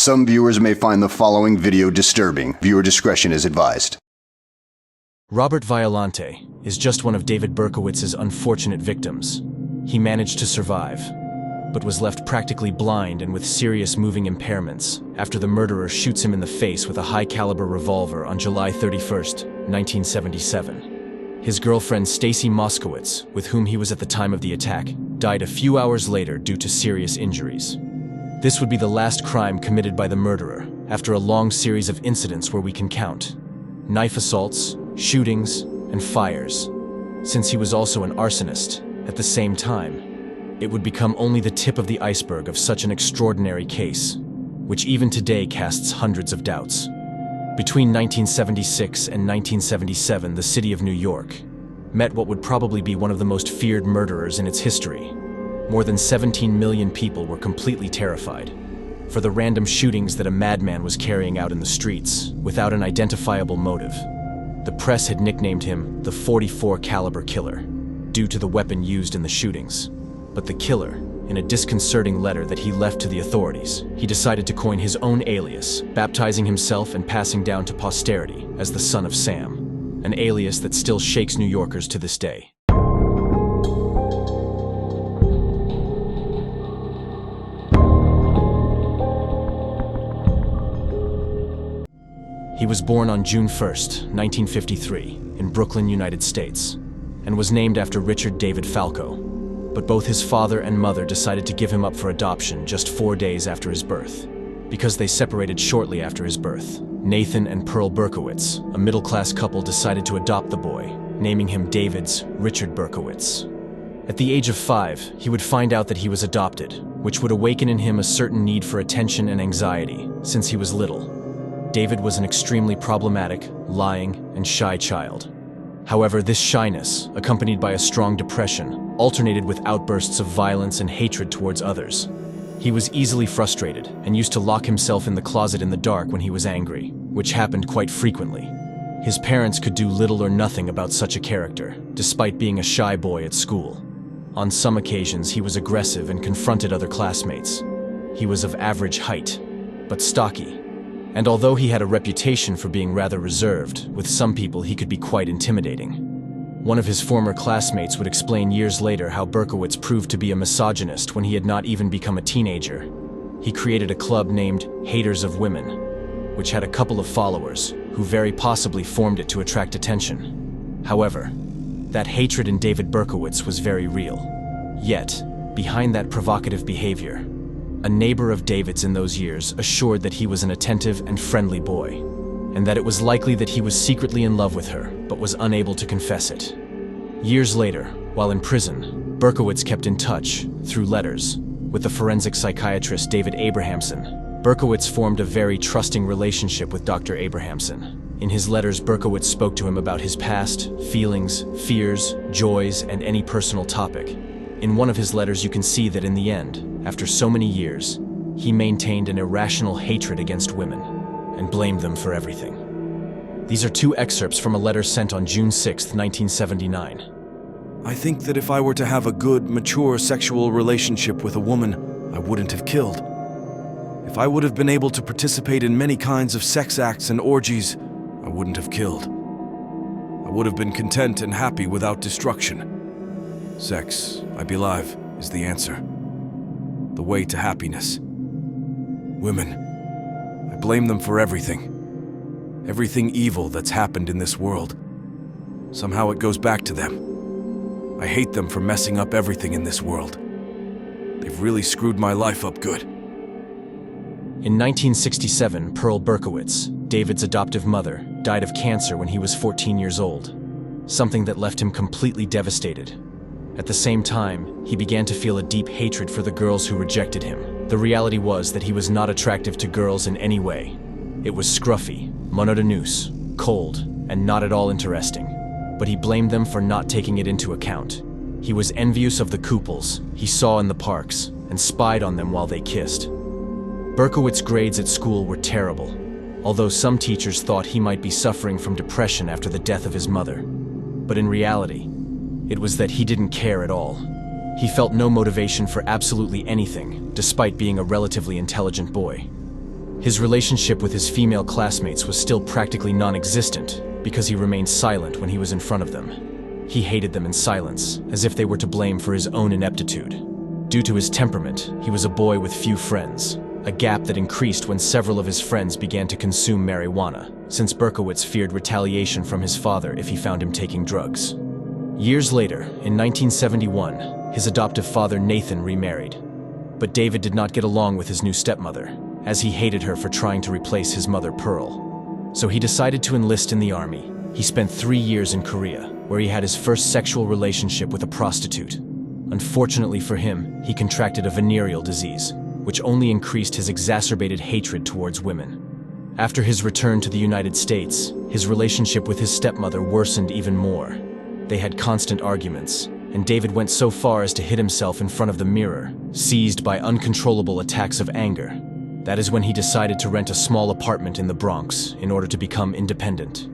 Some viewers may find the following video disturbing. Viewer discretion is advised. Robert Violante is just one of David Berkowitz's unfortunate victims. He managed to survive, but was left practically blind and with serious moving impairments after the murderer shoots him in the face with a high-caliber revolver on July 31st, 1977. His girlfriend Stacy Moskowitz, with whom he was at the time of the attack, died a few hours later due to serious injuries. This would be the last crime committed by the murderer after a long series of incidents where we can count knife assaults, shootings, and fires. Since he was also an arsonist, at the same time, it would become only the tip of the iceberg of such an extraordinary case, which even today casts hundreds of doubts. Between 1976 and 1977, the city of New York met what would probably be one of the most feared murderers in its history. More than 17 million people were completely terrified for the random shootings that a madman was carrying out in the streets without an identifiable motive. The press had nicknamed him the .44 caliber killer due to the weapon used in the shootings. But the killer, in a disconcerting letter that he left to the authorities, he decided to coin his own alias, baptizing himself and passing down to posterity as the Son of Sam, an alias that still shakes New Yorkers to this day. He was born on June 1st, 1953, in Brooklyn, United States, and was named after Richard David Falco. But both his father and mother decided to give him up for adoption just 4 days after his birth, because they separated shortly after his birth. Nathan and Pearl Berkowitz, a middle-class couple, decided to adopt the boy, naming him David's Richard Berkowitz. At the age of 5, he would find out that he was adopted, which would awaken in him a certain need for attention and anxiety since he was little. David was an extremely problematic, lying, and shy child. However, this shyness, accompanied by a strong depression, alternated with outbursts of violence and hatred towards others. He was easily frustrated and used to lock himself in the closet in the dark when he was angry, which happened quite frequently. His parents could do little or nothing about such a character, despite being a shy boy at school. On some occasions, he was aggressive and confronted other classmates. He was of average height, but stocky. And although he had a reputation for being rather reserved, with some people he could be quite intimidating. One of his former classmates would explain years later how Berkowitz proved to be a misogynist when he had not even become a teenager. He created a club named Haters of Women, which had a couple of followers who very possibly formed it to attract attention. However, that hatred in David Berkowitz was very real. Yet, behind that provocative behavior, a neighbor of David's in those years assured that he was an attentive and friendly boy, and that it was likely that he was secretly in love with her, but was unable to confess it. Years later, while in prison, Berkowitz kept in touch, through letters, with the forensic psychiatrist David Abrahamson. Berkowitz formed a very trusting relationship with Dr. Abrahamson. In his letters, Berkowitz spoke to him about his past, feelings, fears, joys, and any personal topic. In one of his letters, you can see that in the end, after so many years, he maintained an irrational hatred against women and blamed them for everything. These are two excerpts from a letter sent on June 6, 1979. I think that if I were to have a good, mature sexual relationship with a woman, I wouldn't have killed. If I would have been able to participate in many kinds of sex acts and orgies, I wouldn't have killed. I would have been content and happy without destruction. Sex, I believe, is the answer. The way to happiness. Women, I blame them for everything. Everything evil that's happened in this world. Somehow it goes back to them. I hate them for messing up everything in this world. They've really screwed my life up good. In 1967, Pearl Berkowitz, David's adoptive mother, died of cancer when he was 14 years old, something that left him completely devastated. At the same time, he began to feel a deep hatred for the girls who rejected him. The reality was that he was not attractive to girls in any way. It was scruffy, monotonous, cold, and not at all interesting. But he blamed them for not taking it into account. He was envious of the couples he saw in the parks and spied on them while they kissed. Berkowitz's grades at school were terrible, although some teachers thought he might be suffering from depression after the death of his mother. But in reality, it was that he didn't care at all. He felt no motivation for absolutely anything, despite being a relatively intelligent boy. His relationship with his female classmates was still practically non-existent because he remained silent when he was in front of them. He hated them in silence, as if they were to blame for his own ineptitude. Due to his temperament, he was a boy with few friends, a gap that increased when several of his friends began to consume marijuana, since Berkowitz feared retaliation from his father if he found him taking drugs. Years later, in 1971, his adoptive father Nathan remarried. But David did not get along with his new stepmother, as he hated her for trying to replace his mother Pearl. So he decided to enlist in the army. He spent 3 years in Korea, where he had his first sexual relationship with a prostitute. Unfortunately for him, he contracted a venereal disease, which only increased his exacerbated hatred towards women. After his return to the United States, his relationship with his stepmother worsened even more. They had constant arguments, and David went so far as to hit himself in front of the mirror, seized by uncontrollable attacks of anger. That is when he decided to rent a small apartment in the Bronx in order to become independent.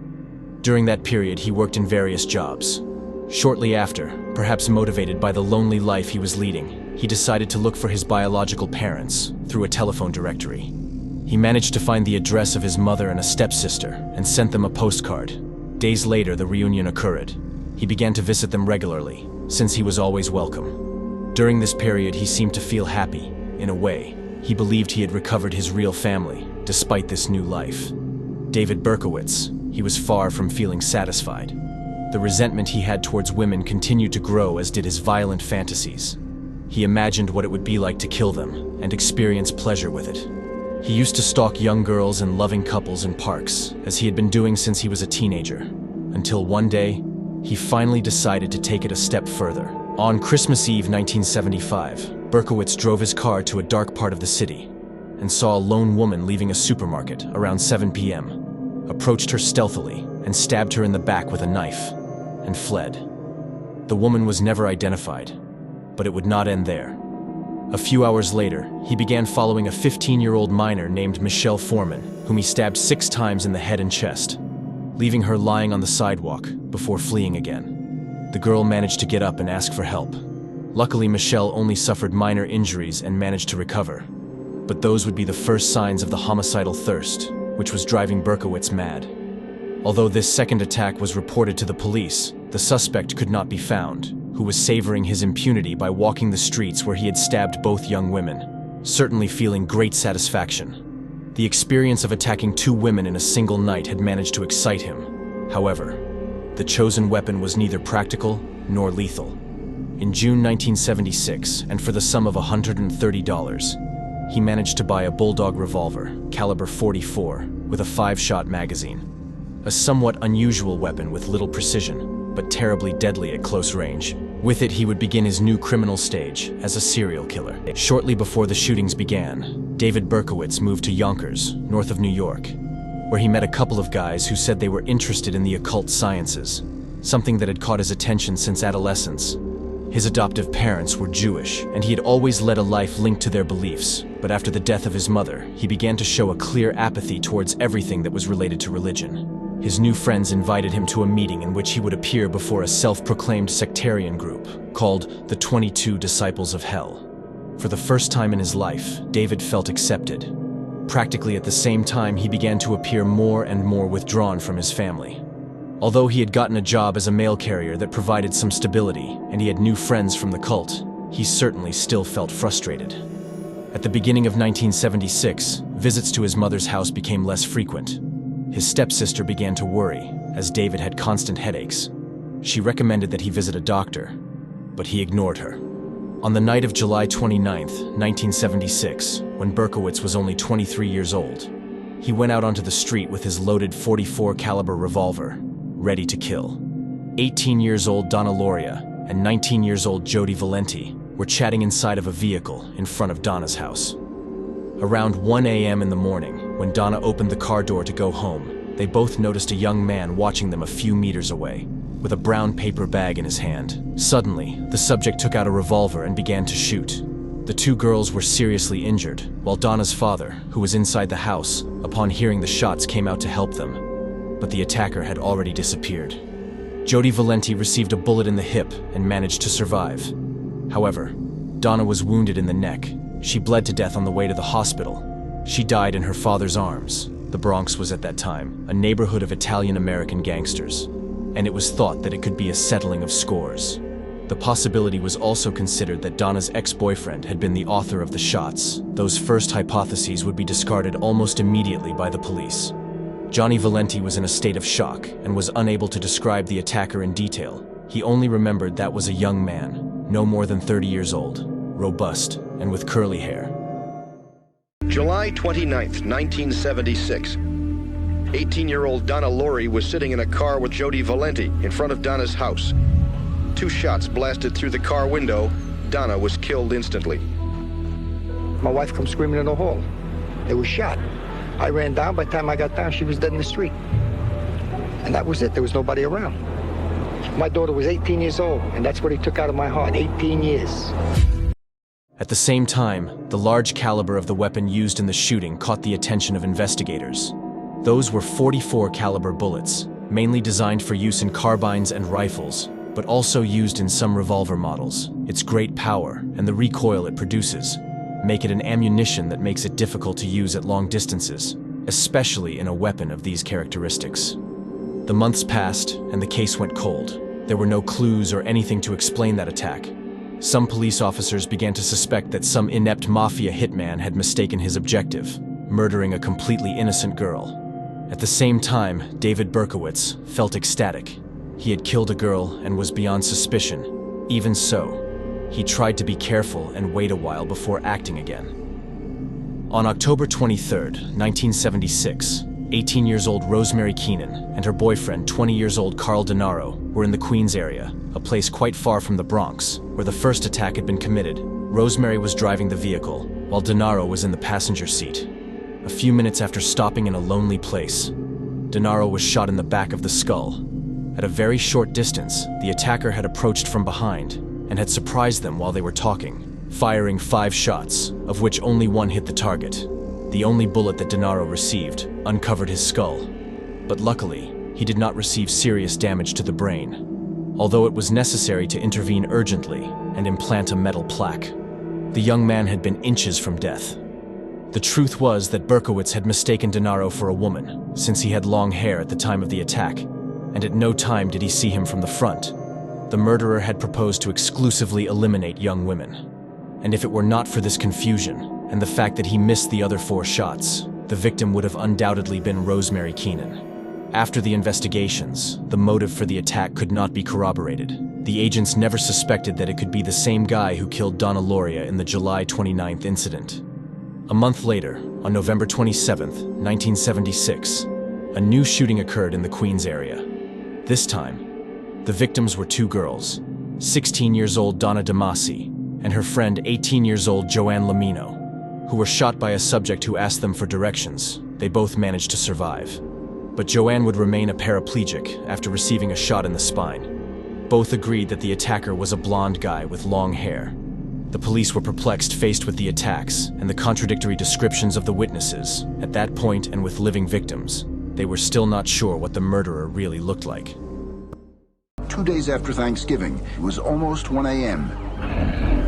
During that period, he worked in various jobs. Shortly after, perhaps motivated by the lonely life he was leading, he decided to look for his biological parents through a telephone directory. He managed to find the address of his mother and a stepsister and sent them a postcard. Days later, the reunion occurred. He began to visit them regularly, since he was always welcome. During this period, he seemed to feel happy, in a way. He believed he had recovered his real family, despite this new life. David Berkowitz, he was far from feeling satisfied. The resentment he had towards women continued to grow, as did his violent fantasies. He imagined what it would be like to kill them, and experience pleasure with it. He used to stalk young girls and loving couples in parks, as he had been doing since he was a teenager. Until one day, he finally decided to take it a step further. On Christmas Eve 1975, Berkowitz drove his car to a dark part of the city and saw a lone woman leaving a supermarket around 7 p.m., approached her stealthily and stabbed her in the back with a knife, and fled. The woman was never identified, but it would not end there. A few hours later, he began following a 15-year-old minor named Michelle Foreman, whom he stabbed 6 times in the head and chest, leaving her lying on the sidewalk before fleeing again. The girl managed to get up and ask for help. Luckily, Michelle only suffered minor injuries and managed to recover. But those would be the first signs of the homicidal thirst, which was driving Berkowitz mad. Although this second attack was reported to the police, the suspect could not be found, who was savoring his impunity by walking the streets where he had stabbed both young women, certainly feeling great satisfaction. The experience of attacking 2 women in a single night had managed to excite him. However, the chosen weapon was neither practical nor lethal. In June 1976, and for the sum of $130, he managed to buy a bulldog revolver, caliber .44, with a 5-shot magazine. A somewhat unusual weapon with little precision, but terribly deadly at close range. With it, he would begin his new criminal stage as a serial killer. Shortly before the shootings began, David Berkowitz moved to Yonkers, north of New York, where he met a couple of guys who said they were interested in the occult sciences, something that had caught his attention since adolescence. His adoptive parents were Jewish, and he had always led a life linked to their beliefs, but after the death of his mother, he began to show a clear apathy towards everything that was related to religion. His new friends invited him to a meeting in which he would appear before a self-proclaimed sectarian group called the 22 Disciples of Hell. For the first time in his life, David felt accepted. Practically at the same time, he began to appear more and more withdrawn from his family. Although he had gotten a job as a mail carrier that provided some stability, and he had new friends from the cult, he certainly still felt frustrated. At the beginning of 1976, visits to his mother's house became less frequent. His stepsister began to worry, as David had constant headaches. She recommended that he visit a doctor, but he ignored her. On the night of July 29, 1976, when Berkowitz was only 23 years old, he went out onto the street with his loaded .44 caliber revolver, ready to kill. 18 years old Donna Lauria and 19 years old Jody Valenti were chatting inside of a vehicle in front of Donna's house. Around 1 a.m. in the morning, when Donna opened the car door to go home, they both noticed a young man watching them a few meters away, with a brown paper bag in his hand. Suddenly, the subject took out a revolver and began to shoot. The 2 girls were seriously injured, while Donna's father, who was inside the house, upon hearing the shots came out to help them. But the attacker had already disappeared. Jody Valenti received a bullet in the hip and managed to survive. However, Donna was wounded in the neck. She bled to death on the way to the hospital. She died in her father's arms. The Bronx was at that time a neighborhood of Italian-American gangsters, and it was thought that it could be a settling of scores. The possibility was also considered that Donna's ex-boyfriend had been the author of the shots. Those first hypotheses would be discarded almost immediately by the police. Johnny Valenti was in a state of shock and was unable to describe the attacker in detail. He only remembered that was a young man, no more than 30 years old, robust, and with curly hair. July 29th, 1976. 18-year-old Donna Lauria was sitting in a car with Jody Valenti in front of Donna's house. 2 shots blasted through the car window. Donna was killed instantly. My wife comes screaming in the hall. They were shot. I ran down. By the time I got down, she was dead in the street. And that was it. There was nobody around. My daughter was 18 years old, and that's what he took out of my heart, 18 years. At the same time, the large caliber of the weapon used in the shooting caught the attention of investigators. Those were .44 caliber bullets, mainly designed for use in carbines and rifles, but also used in some revolver models. Its great power and the recoil it produces make it an ammunition that makes it difficult to use at long distances, especially in a weapon of these characteristics. The months passed, and the case went cold. There were no clues or anything to explain that attack. Some police officers began to suspect that some inept mafia hitman had mistaken his objective, murdering a completely innocent girl. At the same time, David Berkowitz felt ecstatic. He had killed a girl and was beyond suspicion. Even so, he tried to be careful and wait a while before acting again. On October 23, 1976, 18 years old Rosemary Keenan and her boyfriend, 20 years old Carl Denaro, were in the Queens area, a place quite far from the Bronx, where the first attack had been committed. Rosemary was driving the vehicle, while Denaro was in the passenger seat. A few minutes after stopping in a lonely place, Denaro was shot in the back of the skull. At a very short distance, the attacker had approached from behind and had surprised them while they were talking, firing 5 shots, of which only 1 hit the target. The only bullet that Denaro received uncovered his skull, but luckily, he did not receive serious damage to the brain, although it was necessary to intervene urgently and implant a metal plaque. The young man had been inches from death. The truth was that Berkowitz had mistaken Denaro for a woman, since he had long hair at the time of the attack, and at no time did he see him from the front. The murderer had proposed to exclusively eliminate young women. And if it were not for this confusion, and the fact that he missed the other 4 shots, the victim would have undoubtedly been Rosemary Keenan. After the investigations, the motive for the attack could not be corroborated. The agents never suspected that it could be the same guy who killed Donna Lauria in the July 29th incident. A month later, on November 27, 1976, a new shooting occurred in the Queens area. This time, the victims were 2 girls, 16 years old Donna Damasi and her friend 18 years old Joanne Lamino, who were shot by a subject who asked them for directions. They both managed to survive. But Joanne would remain a paraplegic after receiving a shot in the spine. Both agreed that the attacker was a blonde guy with long hair. The police were perplexed faced with the attacks and the contradictory descriptions of the witnesses. At that point, and with living victims, they were still not sure what the murderer really looked like. 2 days after Thanksgiving, it was almost 1 a.m.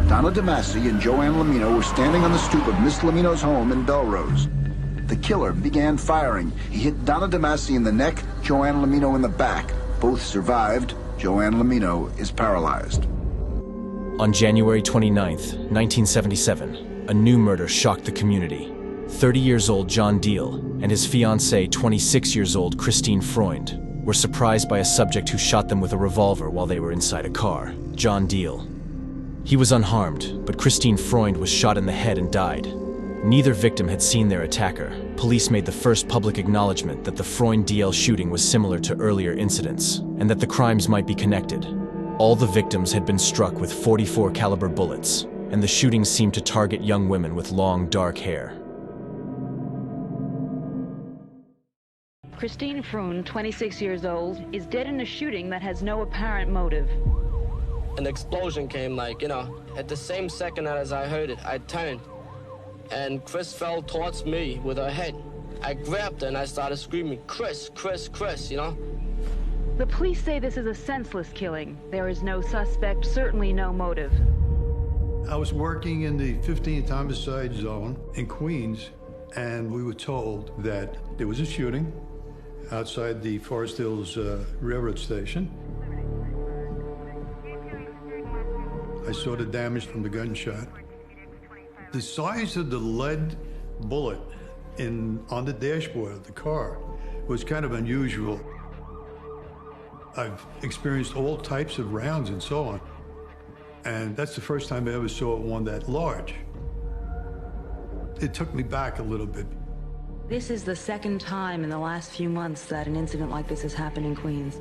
Donna Damasi and Joanne Lamino were standing on the stoop of Miss Lamino's home in Belrose. The killer began firing. He hit Donna Damasi in the neck, Joanne Lamino in the back. Both survived. Joanne Lamino is paralyzed. On January 29, 1977, a new murder shocked the community. 30 years old John Deal and his fiancée, 26 years old Christine Freund, were surprised by a subject who shot them with a revolver while they were inside a car. John Deal. He was unharmed, but Christine Freund was shot in the head and died. Neither victim had seen their attacker. Police made the first public acknowledgement that the Freund-Deal shooting was similar to earlier incidents, and that the crimes might be connected. All the victims had been struck with .44 caliber bullets, and the shootings seemed to target young women with long, dark hair. Christine Freund, 26 years old, is dead in a shooting that has no apparent motive. An explosion came, at the same second as I heard it, I turned. And Chris fell towards me with her head. I grabbed her and I started screaming, "Chris, Chris, Chris," The police say this is a senseless killing. There is no suspect, certainly no motive. I was working in the 15th homicide zone in Queens, and we were told that there was a shooting outside the Forest Hills Railroad Station. I saw the damage from the gunshot. The size of the lead bullet on the dashboard of the car was kind of unusual. I've experienced all types of rounds and so on, and that's the first time I ever saw one that large. It took me back a little bit. This is the second time in the last few months that an incident like this has happened in Queens.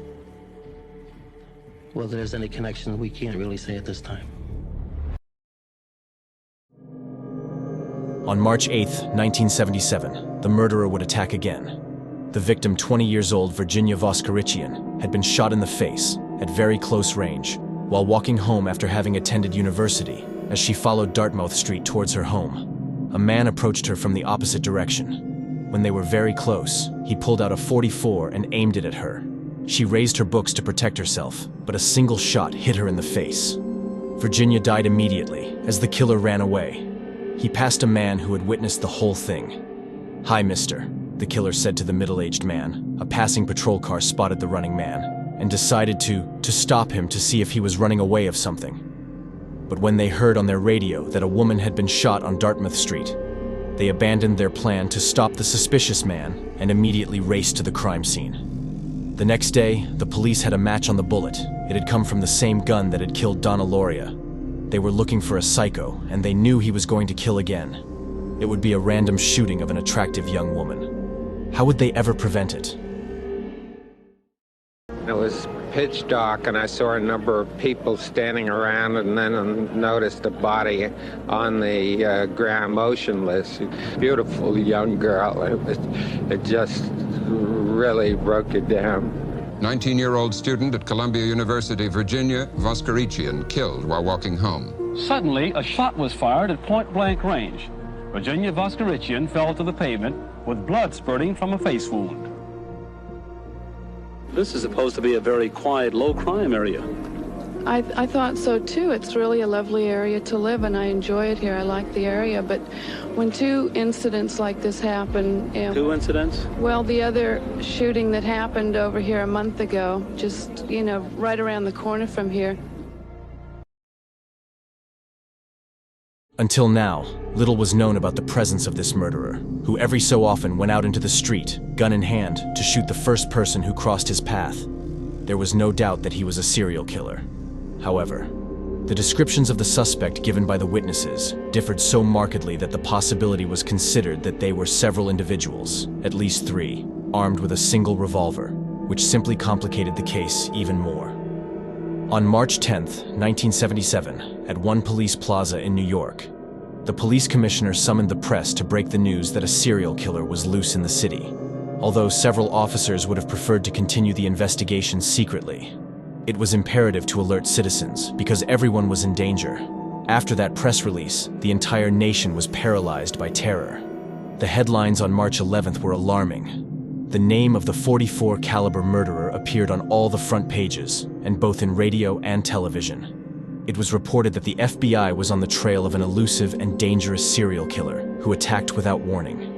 Whether there's any connection, we can't really say at this time. On March 8, 1977, the murderer would attack again. The victim, 20 years old Virginia Voskerichian, had been shot in the face at very close range while walking home after having attended university as she followed Dartmouth Street towards her home. A man approached her from the opposite direction. When they were very close, he pulled out a .44 and aimed it at her. She raised her books to protect herself, but a single shot hit her in the face. Virginia died immediately as the killer ran away. He passed a man who had witnessed the whole thing. "Hi, mister," the killer said to the middle-aged man. A passing patrol car spotted the running man and decided to stop him to see if he was running away of something. But when they heard on their radio that a woman had been shot on Dartmouth Street, they abandoned their plan to stop the suspicious man and immediately raced to the crime scene. The next day, the police had a match on the bullet. It had come from the same gun that had killed Donna Lauria. They were looking for a psycho, and they knew he was going to kill again. It would be a random shooting of an attractive young woman. How would they ever prevent it? It was pitch dark, and I saw a number of people standing around, and then noticed a body on the ground, motionless. Beautiful young girl. It just really broke it down. 19-year-old student at Columbia University, Virginia, Voskerichian, killed while walking home. Suddenly, a shot was fired at point-blank range. Virginia Voskerichian fell to the pavement with blood spurting from a face wound. This is supposed to be a very quiet, low-crime area. I thought so too. It's really a lovely area to live, and I enjoy it here. I like the area, but when two incidents like this happen... Two incidents? Well, the other shooting that happened over here a month ago, just, right around the corner from here. Until now, little was known about the presence of this murderer, who every so often went out into the street, gun in hand, to shoot the first person who crossed his path. There was no doubt that he was a serial killer. However, the descriptions of the suspect given by the witnesses differed so markedly that the possibility was considered that they were several individuals, at least 3, armed with a single revolver, which simply complicated the case even more. On March 10, 1977, at one police plaza in New York, the police commissioner summoned the press to break the news that a serial killer was loose in the city. Although several officers would have preferred to continue the investigation secretly, it was imperative to alert citizens because everyone was in danger. After that press release, the entire nation was paralyzed by terror. The headlines on March 11th were alarming. The name of the .44 caliber murderer appeared on all the front pages, and both in radio and television. It was reported that the FBI was on the trail of an elusive and dangerous serial killer who attacked without warning.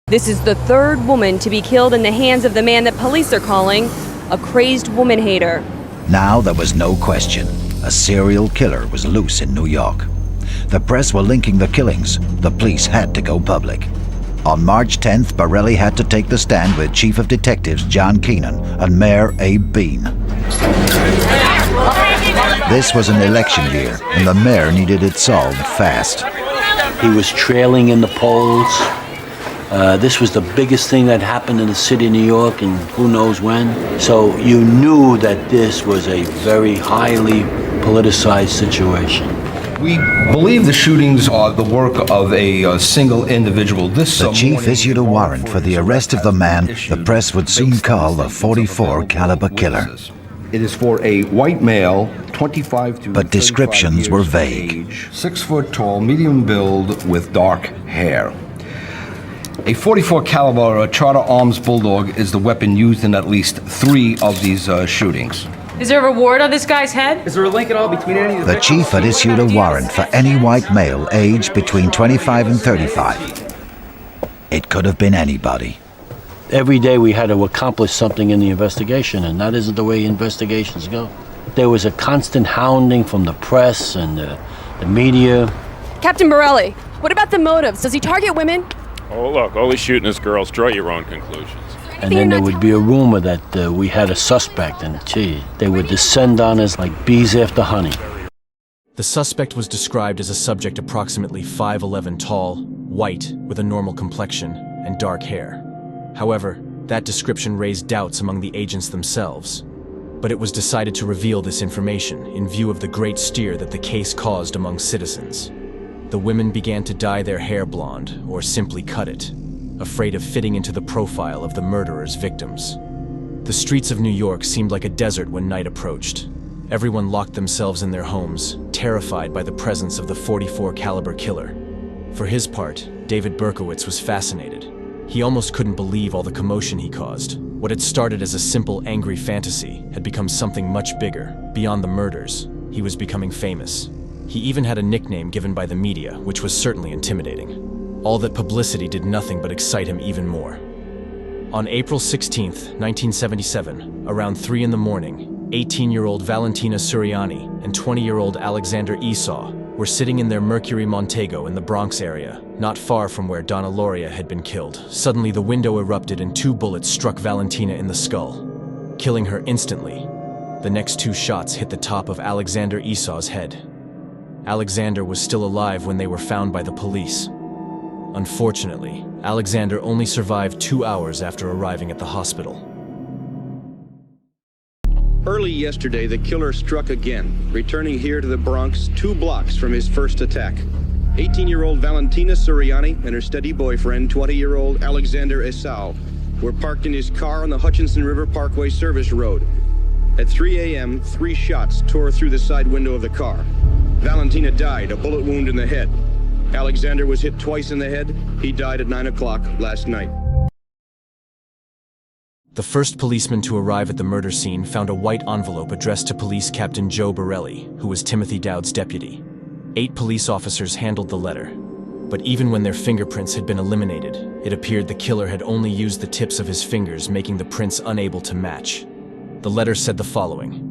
This is the third woman to be killed in the hands of the man that police are calling a crazed woman hater. Now there was no question. A serial killer was loose in New York. The press were linking the killings. The police had to go public. On March 10th, Borelli had to take the stand with Chief of Detectives John Keenan and Mayor Abe Bean. This was an election year, and the mayor needed it solved fast. He was trailing in the polls. This was the biggest thing that happened in the city of New York in who knows when. So you knew that this was a very highly politicized situation. We believe the shootings are the work of a single individual. The chief issued a warrant for the arrest of the man the press would soon call the .44 caliber killer. It is for a white male, 25 to but descriptions were vague. Age, 6 foot tall, medium build, with dark hair. A .44 caliber Charter Arms Bulldog is the weapon used in at least 3 of these shootings. Is there a reward on this guy's head? Is there a link at all between any of The chief had issued a warrant for any white male aged between 25 and 35. It could have been anybody. Every day we had to accomplish something in the investigation, and that isn't the way investigations go. There was a constant hounding from the press and the media. Captain Borelli, what about the motives? Does he target women? Oh, look, all he's shooting is girls. Draw your own conclusions. And then there would be a rumor that we had a suspect, and gee, they would descend on us like bees after honey. The suspect was described as a subject approximately 5'11" tall, white, with a normal complexion, and dark hair. However, that description raised doubts among the agents themselves. But it was decided to reveal this information in view of the great stir that the case caused among citizens. The women began to dye their hair blonde, or simply cut it, afraid of fitting into the profile of the murderer's victims. The streets of New York seemed like a desert when night approached. Everyone locked themselves in their homes, terrified by the presence of the .44 caliber killer. For his part, David Berkowitz was fascinated. He almost couldn't believe all the commotion he caused. What had started as a simple, angry fantasy had become something much bigger. Beyond the murders, he was becoming famous. He even had a nickname given by the media, which was certainly intimidating. All that publicity did nothing but excite him even more. On April 16, 1977, around 3 in the morning, 18-year-old Valentina Suriani and 20-year-old Alexander Esau were sitting in their Mercury Montego in the Bronx area, not far from where Donna Lauria had been killed. Suddenly, the window erupted and 2 bullets struck Valentina in the skull, killing her instantly. The next 2 shots hit the top of Alexander Esau's head. Alexander was still alive when they were found by the police. Unfortunately, Alexander only survived 2 hours after arriving at the hospital. Early yesterday, the killer struck again, returning here to the Bronx 2 blocks from his first attack. 18-year-old Valentina Suriani and her steady boyfriend, 20-year-old Alexander Esau, were parked in his car on the Hutchinson River Parkway Service Road. At 3 a.m., 3 shots tore through the side window of the car. Valentina died, a bullet wound in the head. Alexander was hit twice in the head. He died at 9 o'clock last night. The first policeman to arrive at the murder scene found a white envelope addressed to Police Captain Joe Borelli, who was Timothy Dowd's deputy. 8 police officers handled the letter. But even when their fingerprints had been eliminated, it appeared the killer had only used the tips of his fingers, making the prints unable to match. The letter said the following: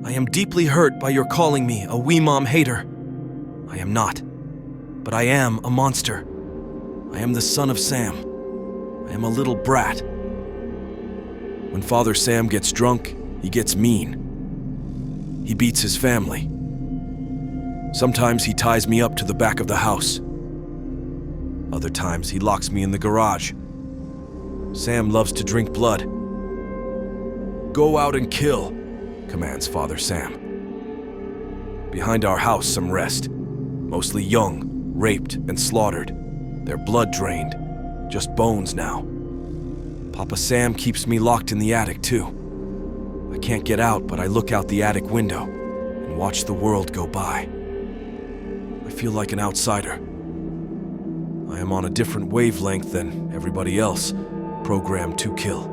I am deeply hurt by your calling me a wee mom hater. I am not, but I am a monster. I am the son of Sam. I am a little brat. When Father Sam gets drunk, he gets mean. He beats his family. Sometimes he ties me up to the back of the house. Other times he locks me in the garage. Sam loves to drink blood. Go out and kill, commands Father Sam. Behind our house, some rest. Mostly young, raped and slaughtered. Their blood drained. Just bones now. Papa Sam keeps me locked in the attic, too. I can't get out, but I look out the attic window and watch the world go by. I feel like an outsider. I am on a different wavelength than everybody else, programmed to kill.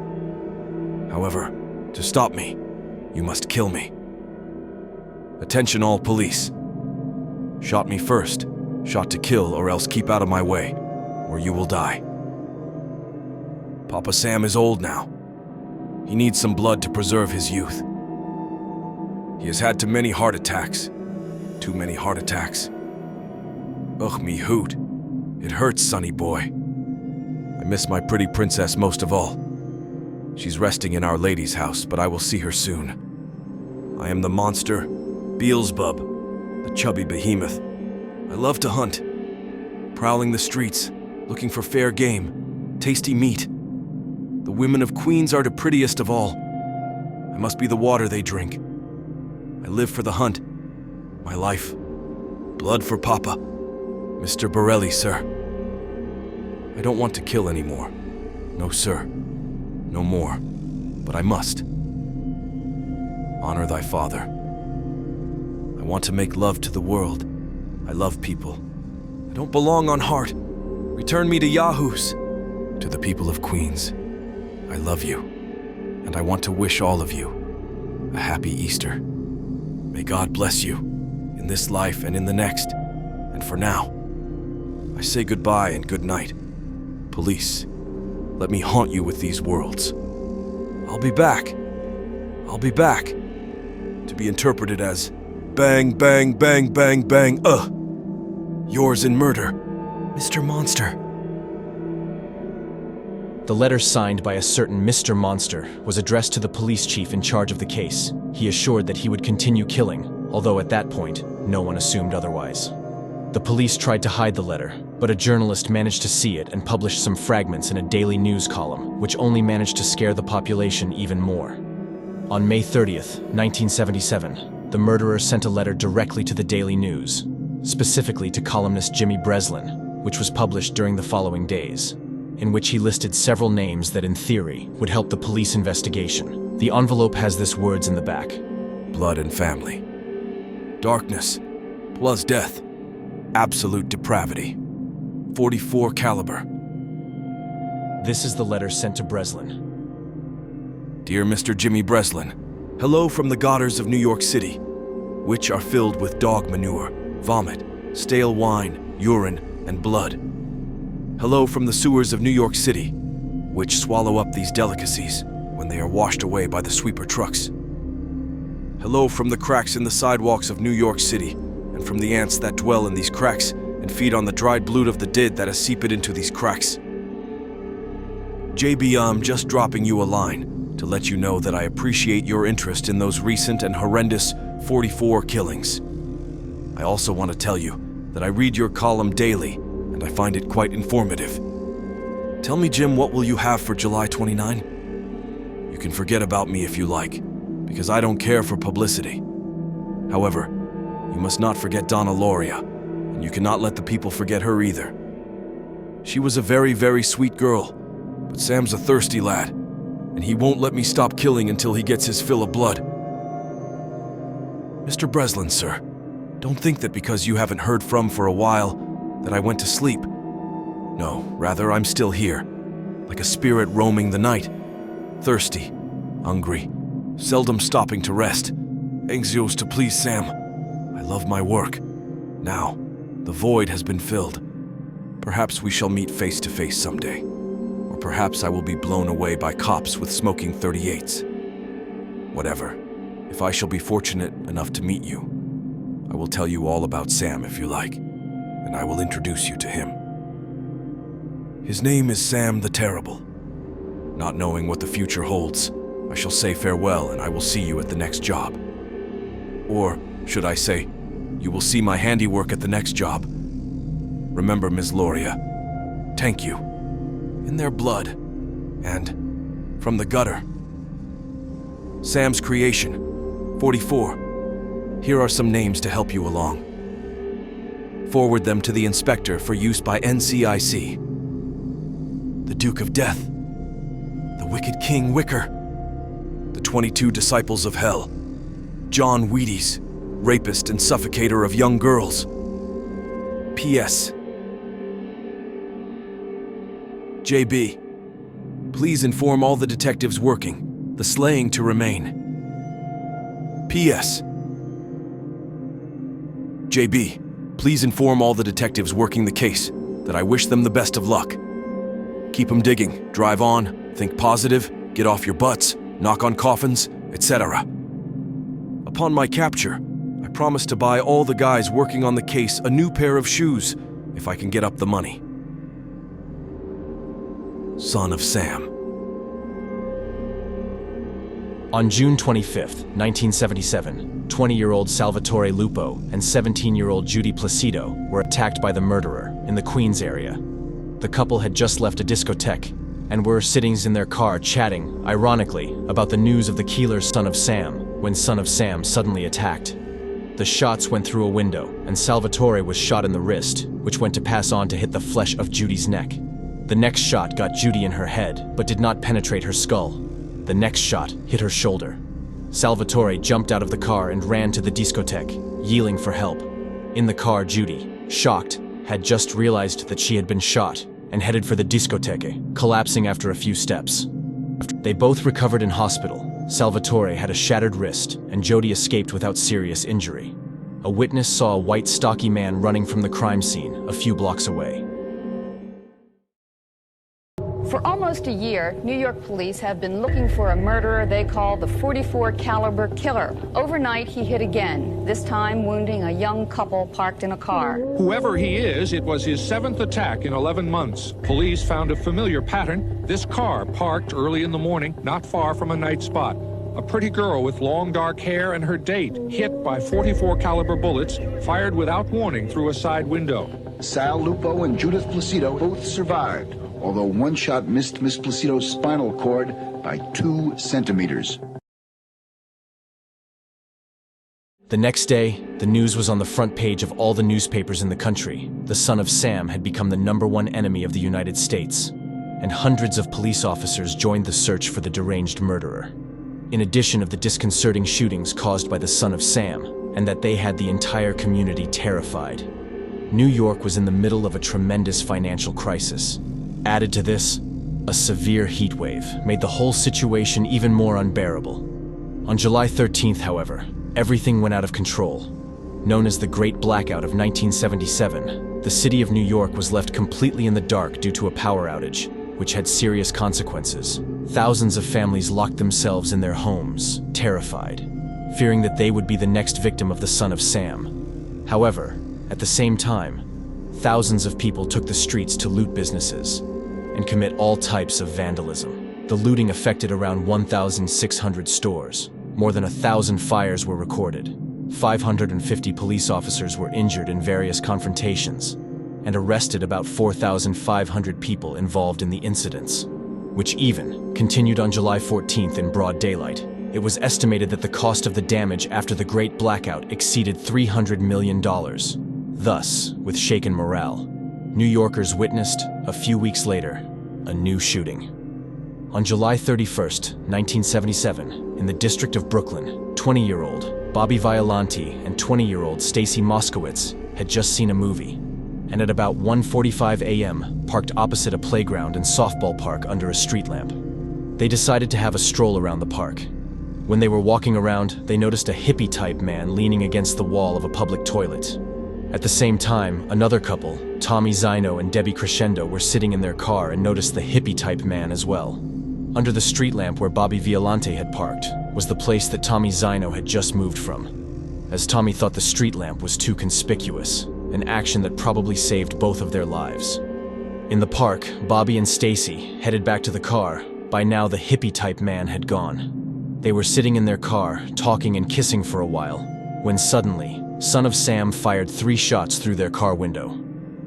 However, to stop me, you must kill me. Attention all police. Shot me first. Shot to kill, or else keep out of my way, or you will die. Papa Sam is old now. He needs some blood to preserve his youth. He has had too many heart attacks. Too many heart attacks. Ugh, me hoot. It hurts, sonny boy. I miss my pretty princess most of all. She's resting in Our Lady's house, but I will see her soon. I am the monster, Beelzebub, the chubby behemoth. I love to hunt, prowling the streets, looking for fair game, tasty meat. The women of Queens are the prettiest of all. I must be the water they drink. I live for the hunt, my life. Blood for Papa. Mr. Borelli, sir. I don't want to kill anymore. No, sir. No more. But I must. Honor thy father. I want to make love to the world. I love people. I don't belong on heart. Return me to Yahoos. To the people of Queens, I love you. And I want to wish all of you a happy Easter. May God bless you, in this life and in the next. And for now, I say goodbye and good night. Police, let me haunt you with these worlds. I'll be back. I'll be back. To be interpreted as bang, bang, bang, bang, bang, yours in murder, Mr. Monster. The letter signed by a certain Mr. Monster was addressed to the police chief in charge of the case. He assured that he would continue killing, although at that point, no one assumed otherwise. The police tried to hide the letter, but a journalist managed to see it and published some fragments in a daily news column, which only managed to scare the population even more. On May 30th, 1977, the murderer sent a letter directly to the Daily News, specifically to columnist Jimmy Breslin, which was published during the following days, in which he listed several names that in theory would help the police investigation. The envelope has this words in the back: blood and family, darkness plus death, absolute depravity, 44 caliber. This is the letter sent to Breslin. Dear Mr. Jimmy Breslin, hello from the gutters of New York City, which are filled with dog manure, vomit, stale wine, urine, and blood. Hello from the sewers of New York City, which swallow up these delicacies when they are washed away by the sweeper trucks. Hello from the cracks in the sidewalks of New York City, and from the ants that dwell in these cracks and feed on the dried blood of the dead that has seeped into these cracks. JB, I'm just dropping you a line to let you know that I appreciate your interest in those recent and horrendous 44 killings. I also want to tell you that I read your column daily, and I find it quite informative. Tell me, Jim, what will you have for July 29? You can forget about me if you like, because I don't care for publicity. However, you must not forget Donna Lauria, and you cannot let the people forget her either. She was a very, very sweet girl, but Sam's a thirsty lad, and he won't let me stop killing until he gets his fill of blood. Mr. Breslin, sir, don't think that because you haven't heard from for a while that I went to sleep. No, rather I'm still here, like a spirit roaming the night, thirsty, hungry, seldom stopping to rest, anxious to please Sam. I love my work. Now, the void has been filled. Perhaps we shall meet face to face someday, or perhaps I will be blown away by cops with smoking 38s. Whatever, if I shall be fortunate enough to meet you, I will tell you all about Sam if you like, and I will introduce you to him. His name is Sam the Terrible. Not knowing what the future holds, I shall say farewell and I will see you at the next job. Or, should I say, you will see my handiwork at the next job. Remember, Ms. Lauria, thank you. In their blood, and from the gutter. Sam's creation, 44. Here are some names to help you along. Forward them to the inspector for use by NCIC. The Duke of Death, the Wicked King Wicker, the 22 Disciples of Hell, John Wheaties, rapist and suffocator of young girls. P.S. JB, please inform all the detectives working, the slaying to remain. P.S. JB, please inform all the detectives working the case that I wish them the best of luck. Keep 'em digging, drive on, think positive, get off your butts, knock on coffins, etc. Upon my capture, I promise to buy all the guys working on the case a new pair of shoes if I can get up the money. Son of Sam. On June 25th, 1977, 20-year-old Salvatore Lupo and 17-year-old Judy Placido were attacked by the murderer in the Queens area. The couple had just left a discotheque and were sitting in their car chatting, ironically, about the news of the killer's Son of Sam, when Son of Sam suddenly attacked. The shots went through a window, and Salvatore was shot in the wrist, which went to pass on to hit the flesh of Judy's neck. The next shot got Judy in her head, but did not penetrate her skull. The next shot hit her shoulder. Salvatore jumped out of the car and ran to the discotheque, yelling for help. In the car, Judy, shocked, had just realized that she had been shot and headed for the discotheque, collapsing after a few steps. They both recovered in hospital, Salvatore had a shattered wrist, and Jody escaped without serious injury. A witness saw a white, stocky man running from the crime scene a few blocks away. For almost a year, New York police have been looking for a murderer they call the .44 caliber killer. Overnight, he hit again, this time wounding a young couple parked in a car. Whoever he is, it was his 7th attack in 11 months. Police found a familiar pattern. This car parked early in the morning, not far from a night spot. A pretty girl with long dark hair and her date hit by .44 caliber bullets fired without warning through a side window. Sal Lupo and Judith Placido both survived, although one shot missed Miss Placido's spinal cord by 2 centimeters. The next day, the news was on the front page of all the newspapers in the country. The son of Sam had become the #1 enemy of the United States, and hundreds of police officers joined the search for the deranged murderer. In addition of the disconcerting shootings caused by the son of Sam, and that they had the entire community terrified, New York was in the middle of a tremendous financial crisis. Added to this, a severe heat wave made the whole situation even more unbearable. On July 13th, however, everything went out of control. Known as the Great Blackout of 1977, the city of New York was left completely in the dark due to a power outage, which had serious consequences. Thousands of families locked themselves in their homes, terrified, fearing that they would be the next victim of the son of Sam. However, at the same time, thousands of people took the streets to loot businesses and commit all types of vandalism. The looting affected around 1,600 stores. More than 1,000 fires were recorded. 550 police officers were injured in various confrontations, and arrested about 4,500 people involved in the incidents, which even continued on July 14th in broad daylight. It was estimated that the cost of the damage after the Great Blackout exceeded $300 million. Thus, with shaken morale, New Yorkers witnessed, a few weeks later, a new shooting. On July 31st, 1977, in the district of Brooklyn, 20-year-old Bobby Violante and 20-year-old Stacy Moskowitz had just seen a movie, and at about 1:45 a.m. parked opposite a playground and softball park under a street lamp. They decided to have a stroll around the park. When they were walking around, they noticed a hippie-type man leaning against the wall of a public toilet. At the same time, another couple, Tommy Zino and Debbie Crescendo, were sitting in their car and noticed the hippie-type man as well. Under the street lamp where Bobby Violante had parked was the place that Tommy Zino had just moved from, as Tommy thought the street lamp was too conspicuous, an action that probably saved both of their lives. In the park, Bobby and Stacy headed back to the car. By now, the hippie-type man had gone. They were sitting in their car, talking and kissing for a while, when suddenly, son of Sam fired 3 shots through their car window.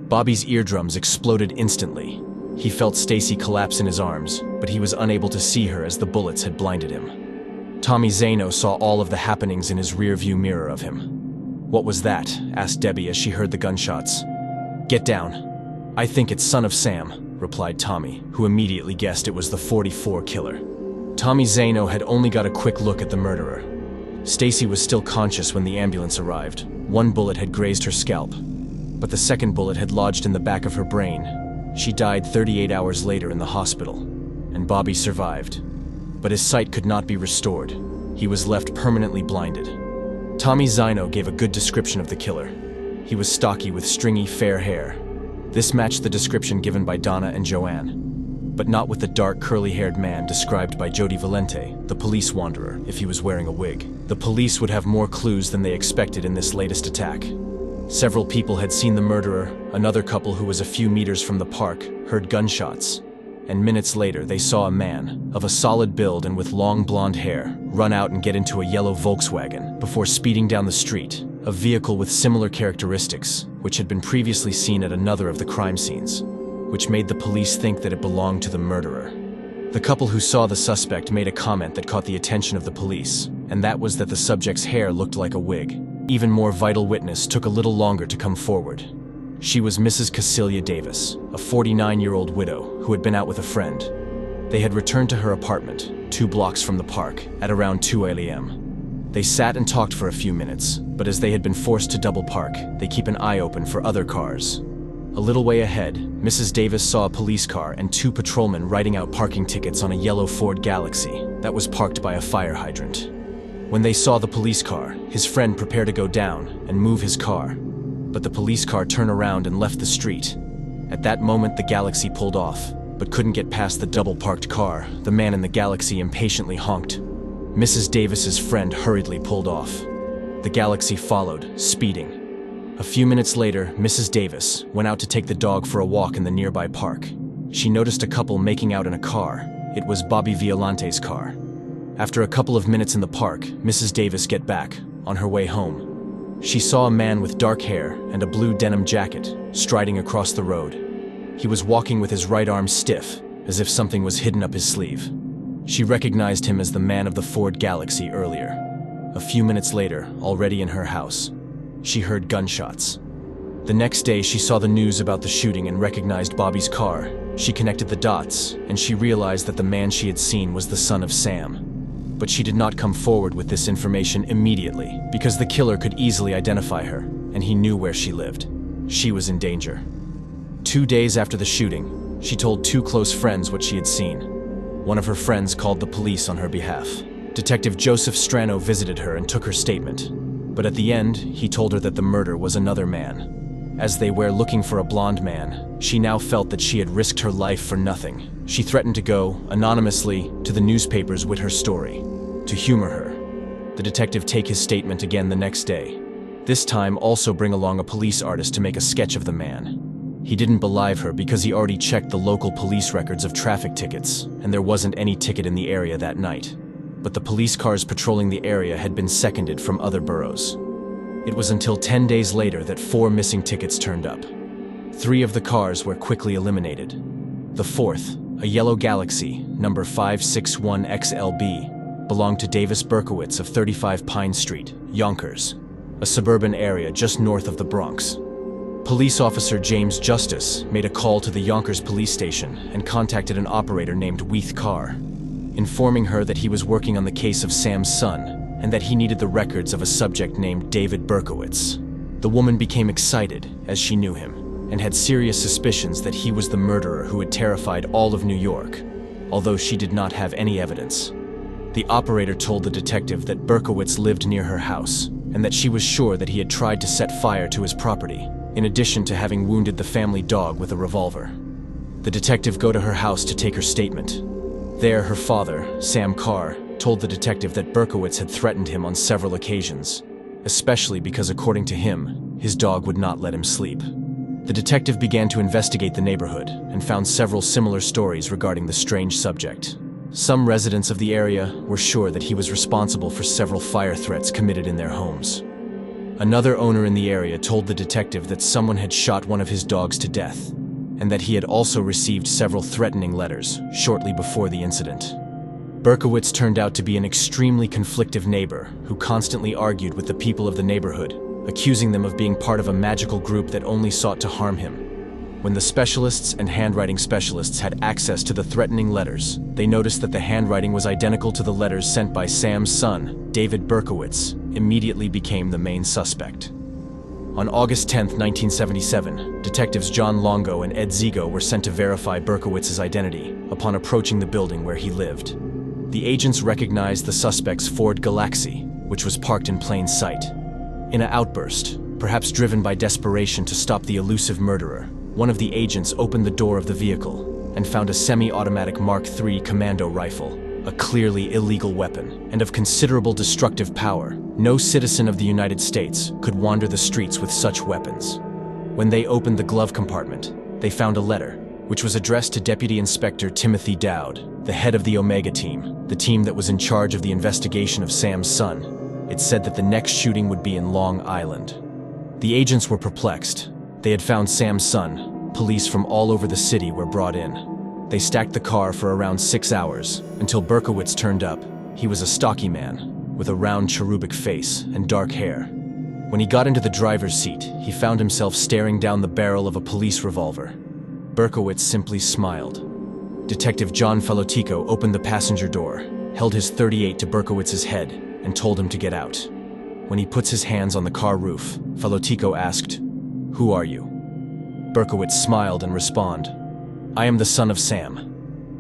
Bobby's eardrums exploded instantly. He felt Stacy collapse in his arms, but he was unable to see her as the bullets had blinded him. Tommy Zano saw all of the happenings in his rear-view mirror of him. "What was that?" asked Debbie as she heard the gunshots. "Get down. I think it's son of Sam," replied Tommy, who immediately guessed it was the .44 killer. Tommy Zano had only got a quick look at the murderer. Stacy was still conscious when the ambulance arrived. 1 bullet had grazed her scalp, but the second bullet had lodged in the back of her brain. She died 38 hours later in the hospital, and Bobby survived. But his sight could not be restored. He was left permanently blinded. Tommy Zino gave a good description of the killer. He was stocky with stringy, fair hair. This matched the description given by Donna and Joanne, but not with the dark, curly-haired man described by Jody Valente, the police wanderer, if he was wearing a wig. The police would have more clues than they expected in this latest attack. Several people had seen the murderer. Another couple who was a few meters from the park heard gunshots, and minutes later they saw a man, of a solid build and with long blonde hair, run out and get into a yellow Volkswagen before speeding down the street, a vehicle with similar characteristics, which had been previously seen at another of the crime scenes, which made the police think that it belonged to the murderer. The couple who saw the suspect made a comment that caught the attention of the police, and that was that the subject's hair looked like a wig. Even more vital witness took a little longer to come forward. She was Mrs. Cecilia Davis, a 49-year-old widow who had been out with a friend. They had returned to her apartment, 2 blocks from the park, at around 2 a.m. They sat and talked for a few minutes, but as they had been forced to double park, they keep an eye open for other cars. A little way ahead, Mrs. Davis saw a police car and 2 patrolmen writing out parking tickets on a yellow Ford Galaxy that was parked by a fire hydrant. When they saw the police car, his friend prepared to go down and move his car, but the police car turned around and left the street. At that moment, the Galaxy pulled off, but couldn't get past the double-parked car. The man in the Galaxy impatiently honked. Mrs. Davis's friend hurriedly pulled off. The Galaxy followed, speeding. A few minutes later, Mrs. Davis went out to take the dog for a walk in the nearby park. She noticed a couple making out in a car. It was Bobby Violante's car. After a couple of minutes in the park, Mrs. Davis got back, on her way home. She saw a man with dark hair and a blue denim jacket striding across the road. He was walking with his right arm stiff, as if something was hidden up his sleeve. She recognized him as the man of the Ford Galaxy earlier. A few minutes later, already in her house, she heard gunshots. The next day, she saw the news about the shooting and recognized Bobby's car. She connected the dots, and she realized that the man she had seen was the son of Sam. But she did not come forward with this information immediately, because the killer could easily identify her, and he knew where she lived. She was in danger. 2 days after the shooting, she told 2 close friends what she had seen. One of her friends called the police on her behalf. Detective Joseph Strano visited her and took her statement. But at the end, he told her that the murder was another man. As they were looking for a blonde man, she now felt that she had risked her life for nothing. She threatened to go, anonymously, to the newspapers with her story, to humor her. The detective take his statement again the next day. This time also bring along a police artist to make a sketch of the man. He didn't believe her because he already checked the local police records of traffic tickets, and there wasn't any ticket in the area that night. But the police cars patrolling the area had been seconded from other boroughs. It was until 10 days later that 4 missing tickets turned up. 3 of the cars were quickly eliminated. The 4th, a yellow Galaxy, number 561XLB, belonged to Davis Berkowitz of 35 Pine Street, Yonkers, a suburban area just north of the Bronx. Police officer James Justice made a call to the Yonkers police station and contacted an operator named Weith Carr, informing her that he was working on the case of Sam's son and that he needed the records of a subject named David Berkowitz. The woman became excited as she knew him and had serious suspicions that he was the murderer who had terrified all of New York, although she did not have any evidence. The operator told the detective that Berkowitz lived near her house and that she was sure that he had tried to set fire to his property, in addition to having wounded the family dog with a revolver. The detective go to her house to take her statement. There, her father, Sam Carr, told the detective that Berkowitz had threatened him on several occasions, especially because, according to him, his dog would not let him sleep. The detective began to investigate the neighborhood and found several similar stories regarding the strange subject. Some residents of the area were sure that he was responsible for several fire threats committed in their homes. Another owner in the area told the detective that someone had shot one of his dogs to death, and that he had also received several threatening letters shortly before the incident. Berkowitz turned out to be an extremely conflictive neighbor who constantly argued with the people of the neighborhood, accusing them of being part of a magical group that only sought to harm him. When the specialists and handwriting specialists had access to the threatening letters, they noticed that the handwriting was identical to the letters sent by Sam's son, David Berkowitz, immediately became the main suspect. On August 10, 1977, detectives John Longo and Ed Zigo were sent to verify Berkowitz's identity upon approaching the building where he lived. The agents recognized the suspect's Ford Galaxy, which was parked in plain sight. In an outburst, perhaps driven by desperation to stop the elusive murderer, one of the agents opened the door of the vehicle and found a semi-automatic Mark III commando rifle, a clearly illegal weapon, and of considerable destructive power. No citizen of the United States could wander the streets with such weapons. When they opened the glove compartment, they found a letter, which was addressed to Deputy Inspector Timothy Dowd, the head of the Omega team, the team that was in charge of the investigation of Sam's son. It said that the next shooting would be in Long Island. The agents were perplexed. They had found Sam's son. Police from all over the city were brought in. They stacked the car for around 6 hours, until Berkowitz turned up. He was a stocky man, with a round cherubic face and dark hair. When he got into the driver's seat, he found himself staring down the barrel of a police revolver. Berkowitz simply smiled. Detective John Felotico opened the passenger door, held his .38 to Berkowitz's head, and told him to get out. When he puts his hands on the car roof, Felotico asked, "Who are you?" Berkowitz smiled and responded, "I am the son of Sam."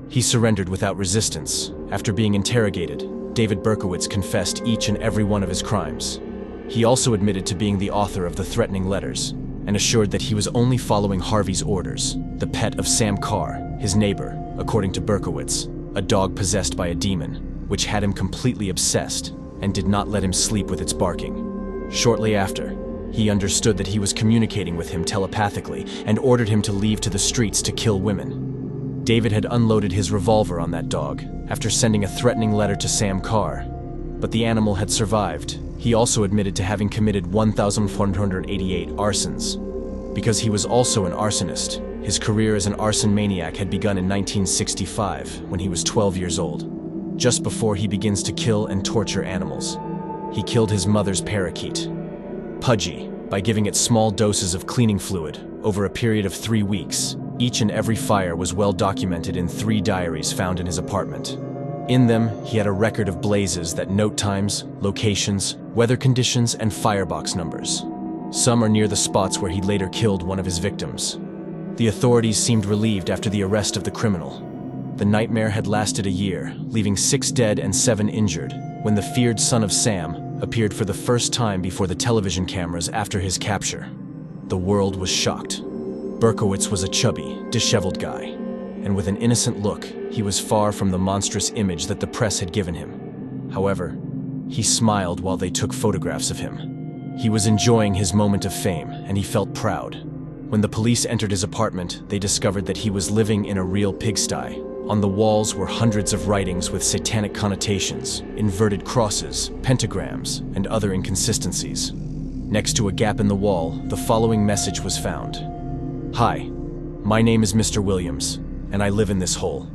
He surrendered without resistance. After being interrogated, David Berkowitz confessed each and every one of his crimes. He also admitted to being the author of the threatening letters and assured that he was only following Harvey's orders, the pet of Sam Carr, his neighbor, according to Berkowitz, a dog possessed by a demon, which had him completely obsessed and did not let him sleep with its barking. Shortly after, he understood that he was communicating with him telepathically and ordered him to leave to the streets to kill women. David had unloaded his revolver on that dog after sending a threatening letter to Sam Carr, but the animal had survived. He also admitted to having committed 1,488 arsons. Because he was also an arsonist, his career as an arson maniac had begun in 1965 when he was 12 years old, just before he begins to kill and torture animals. He killed his mother's parakeet, Pudgy, by giving it small doses of cleaning fluid over a period of 3 weeks. Each and every fire was well documented in 3 diaries found in his apartment. In them, he had a record of blazes that note times, locations, weather conditions, and firebox numbers. Some are near the spots where he later killed one of his victims. The authorities seemed relieved after the arrest of the criminal. The nightmare had lasted a year, leaving 6 dead and 7 injured, when the feared son of Sam appeared for the first time before the television cameras after his capture. The world was shocked. Berkowitz was a chubby, disheveled guy, and with an innocent look, he was far from the monstrous image that the press had given him. However, he smiled while they took photographs of him. He was enjoying his moment of fame, and he felt proud. When the police entered his apartment, they discovered that he was living in a real pigsty. On the walls were hundreds of writings with satanic connotations, inverted crosses, pentagrams, and other inconsistencies. Next to a gap in the wall, the following message was found. "Hi, my name is Mr. Williams, and I live in this hole.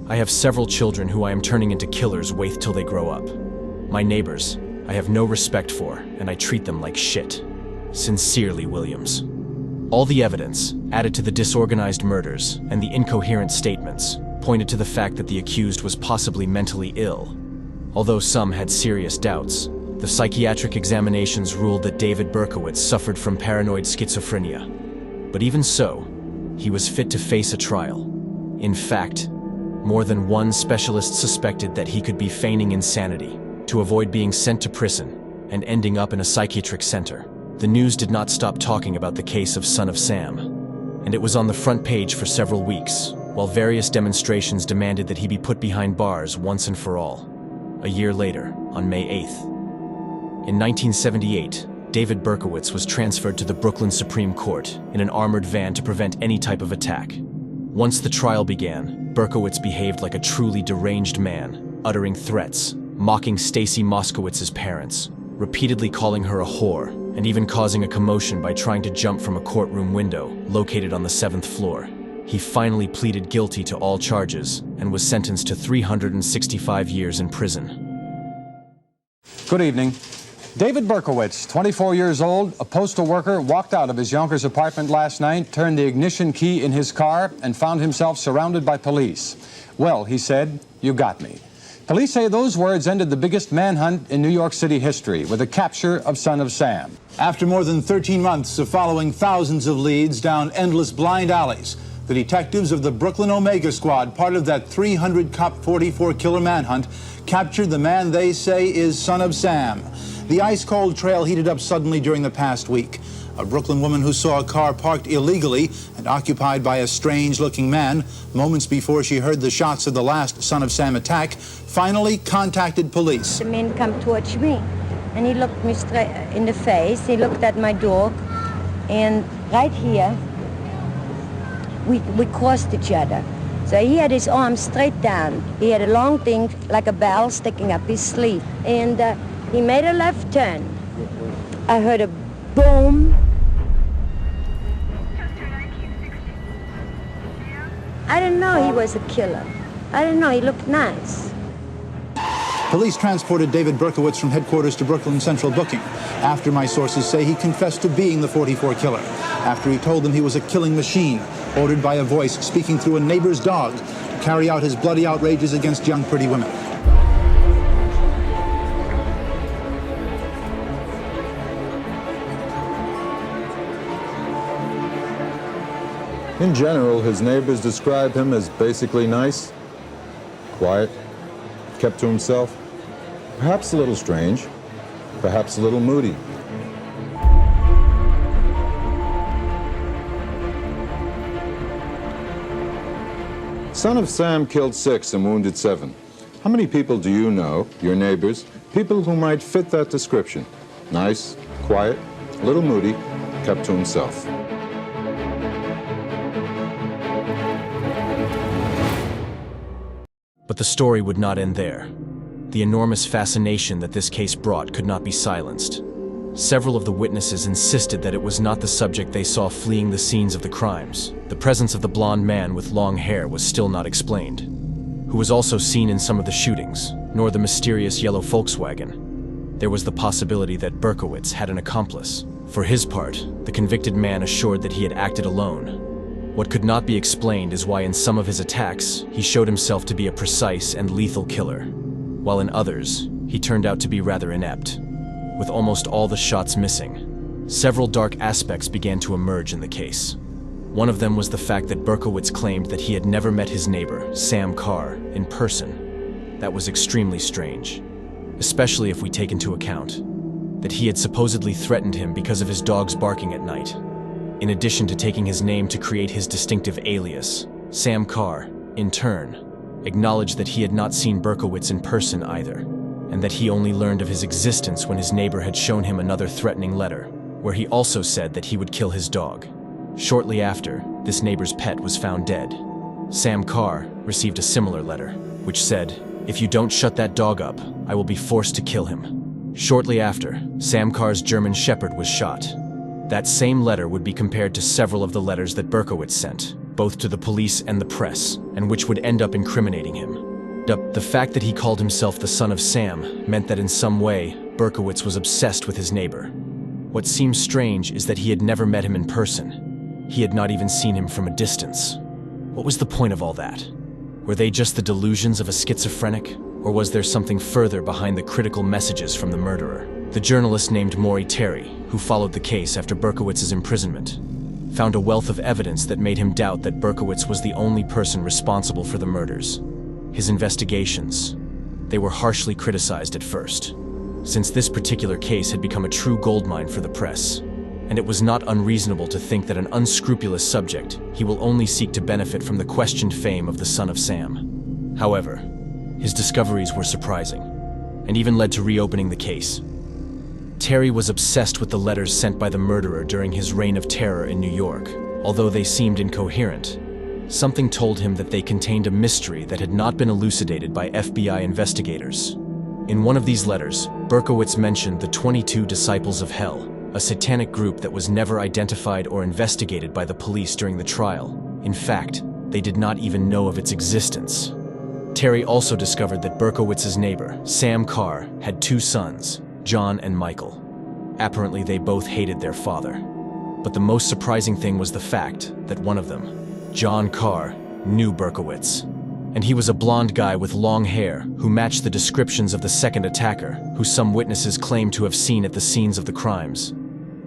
I have several children who I am turning into killers wait till they grow up. My neighbors, I have no respect for, and I treat them like shit. Sincerely, Williams." All the evidence, added to the disorganized murders and the incoherent statements, pointed to the fact that the accused was possibly mentally ill. Although some had serious doubts, the psychiatric examinations ruled that David Berkowitz suffered from paranoid schizophrenia. But even so, he was fit to face a trial. In fact, more than one specialist suspected that he could be feigning insanity to avoid being sent to prison and ending up in a psychiatric center. The news did not stop talking about the case of Son of Sam, and it was on the front page for several weeks, while various demonstrations demanded that he be put behind bars once and for all. A year later, on May 8th. In 1978, David Berkowitz was transferred to the Brooklyn Supreme Court in an armored van to prevent any type of attack. Once the trial began, Berkowitz behaved like a truly deranged man, uttering threats, mocking Stacy Moskowitz's parents, repeatedly calling her a whore, and even causing a commotion by trying to jump from a courtroom window located on the 7th floor. He finally pleaded guilty to all charges and was sentenced to 365 years in prison. Good evening. David Berkowitz, 24 years old, a postal worker, walked out of his Yonkers apartment last night, turned the ignition key in his car, and found himself surrounded by police. "Well," he said, "you got me." Police say those words ended the biggest manhunt in New York City history with the capture of Son of Sam. After more than 13 months of following thousands of leads down endless blind alleys, the detectives of the Brooklyn Omega Squad, part of that 300-cop 44-killer manhunt, captured the man they say is Son of Sam. The ice-cold trail heated up suddenly during the past week. A Brooklyn woman who saw a car parked illegally and occupied by a strange-looking man moments before she heard the shots of the last Son of Sam attack finally contacted police. The man come towards me, and he looked me straight in the face. He looked at my dog, and right here, we crossed each other. So he had his arm straight down. He had a long thing, like a bell, sticking up his sleeve. And he made a left turn. I heard a boom. I didn't know he was a killer. I didn't know he looked nice. Police transported David Berkowitz from headquarters to Brooklyn Central Booking. After, my sources say, he confessed to being the 44 killer. After he told them he was a killing machine, ordered by a voice speaking through a neighbor's dog to carry out his bloody outrages against young, pretty women. In general, his neighbors describe him as basically nice, quiet, kept to himself, perhaps a little strange, perhaps a little moody. Son of Sam killed 6 and wounded 7. How many people do you know, your neighbors, people who might fit that description? Nice, quiet, a little moody, kept to himself. But the story would not end there. The enormous fascination that this case brought could not be silenced. Several of the witnesses insisted that it was not the subject they saw fleeing the scenes of the crimes. The presence of the blonde man with long hair was still not explained, who was also seen in some of the shootings, nor the mysterious yellow Volkswagen. There was the possibility that Berkowitz had an accomplice. For his part, the convicted man assured that he had acted alone. What could not be explained is why in some of his attacks, he showed himself to be a precise and lethal killer, while in others, he turned out to be rather inept, with almost all the shots missing. Several dark aspects began to emerge in the case. One of them was the fact that Berkowitz claimed that he had never met his neighbor, Sam Carr, in person. That was extremely strange, especially if we take into account that he had supposedly threatened him because of his dog's barking at night. In addition to taking his name to create his distinctive alias, Sam Carr, in turn, acknowledged that he had not seen Berkowitz in person either, and that he only learned of his existence when his neighbor had shown him another threatening letter, where he also said that he would kill his dog. Shortly after, this neighbor's pet was found dead. Sam Carr received a similar letter, which said, "If you don't shut that dog up, I will be forced to kill him." Shortly after, Sam Carr's German Shepherd was shot. That same letter would be compared to several of the letters that Berkowitz sent, both to the police and the press, and which would end up incriminating him. The fact that he called himself the son of Sam meant that in some way, Berkowitz was obsessed with his neighbor. What seems strange is that he had never met him in person. He had not even seen him from a distance. What was the point of all that? Were they just the delusions of a schizophrenic? Or was there something further behind the critical messages from the murderer? The journalist named Maury Terry, who followed the case after Berkowitz's imprisonment, found a wealth of evidence that made him doubt that Berkowitz was the only person responsible for the murders. His investigations, they were harshly criticized at first, since this particular case had become a true goldmine for the press, and it was not unreasonable to think that an unscrupulous subject, he will only seek to benefit from the questioned fame of the son of Sam. However, his discoveries were surprising, and even led to reopening the case. Terry was obsessed with the letters sent by the murderer during his reign of terror in New York. Although they seemed incoherent, something told him that they contained a mystery that had not been elucidated by FBI investigators. In one of these letters, Berkowitz mentioned the 22 Disciples of Hell, a satanic group that was never identified or investigated by the police during the trial. In fact, they did not even know of its existence. Terry also discovered that Berkowitz's neighbor, Sam Carr, had 2 sons, John and Michael. Apparently, they both hated their father. But the most surprising thing was the fact that one of them, John Carr, knew Berkowitz. And he was a blonde guy with long hair who matched the descriptions of the second attacker, who some witnesses claimed to have seen at the scenes of the crimes.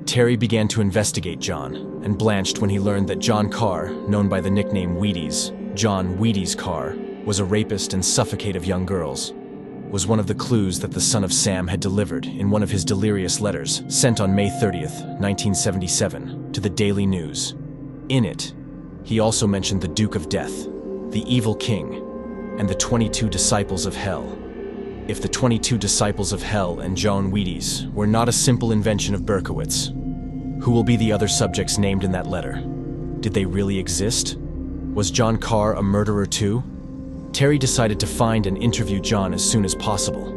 Terry began to investigate John, and blanched when he learned that John Carr, known by the nickname Wheaties, John Wheaties Carr, was a rapist and suffocative young girls, was one of the clues that the son of Sam had delivered in one of his delirious letters sent on May 30th, 1977, to the Daily News. In it, he also mentioned the Duke of Death, the Evil King, and the 22 Disciples of Hell. If the 22 Disciples of Hell and John Wheaties were not a simple invention of Berkowitz, who will be the other subjects named in that letter? Did they really exist? Was John Carr a murderer too? Terry decided to find and interview John as soon as possible.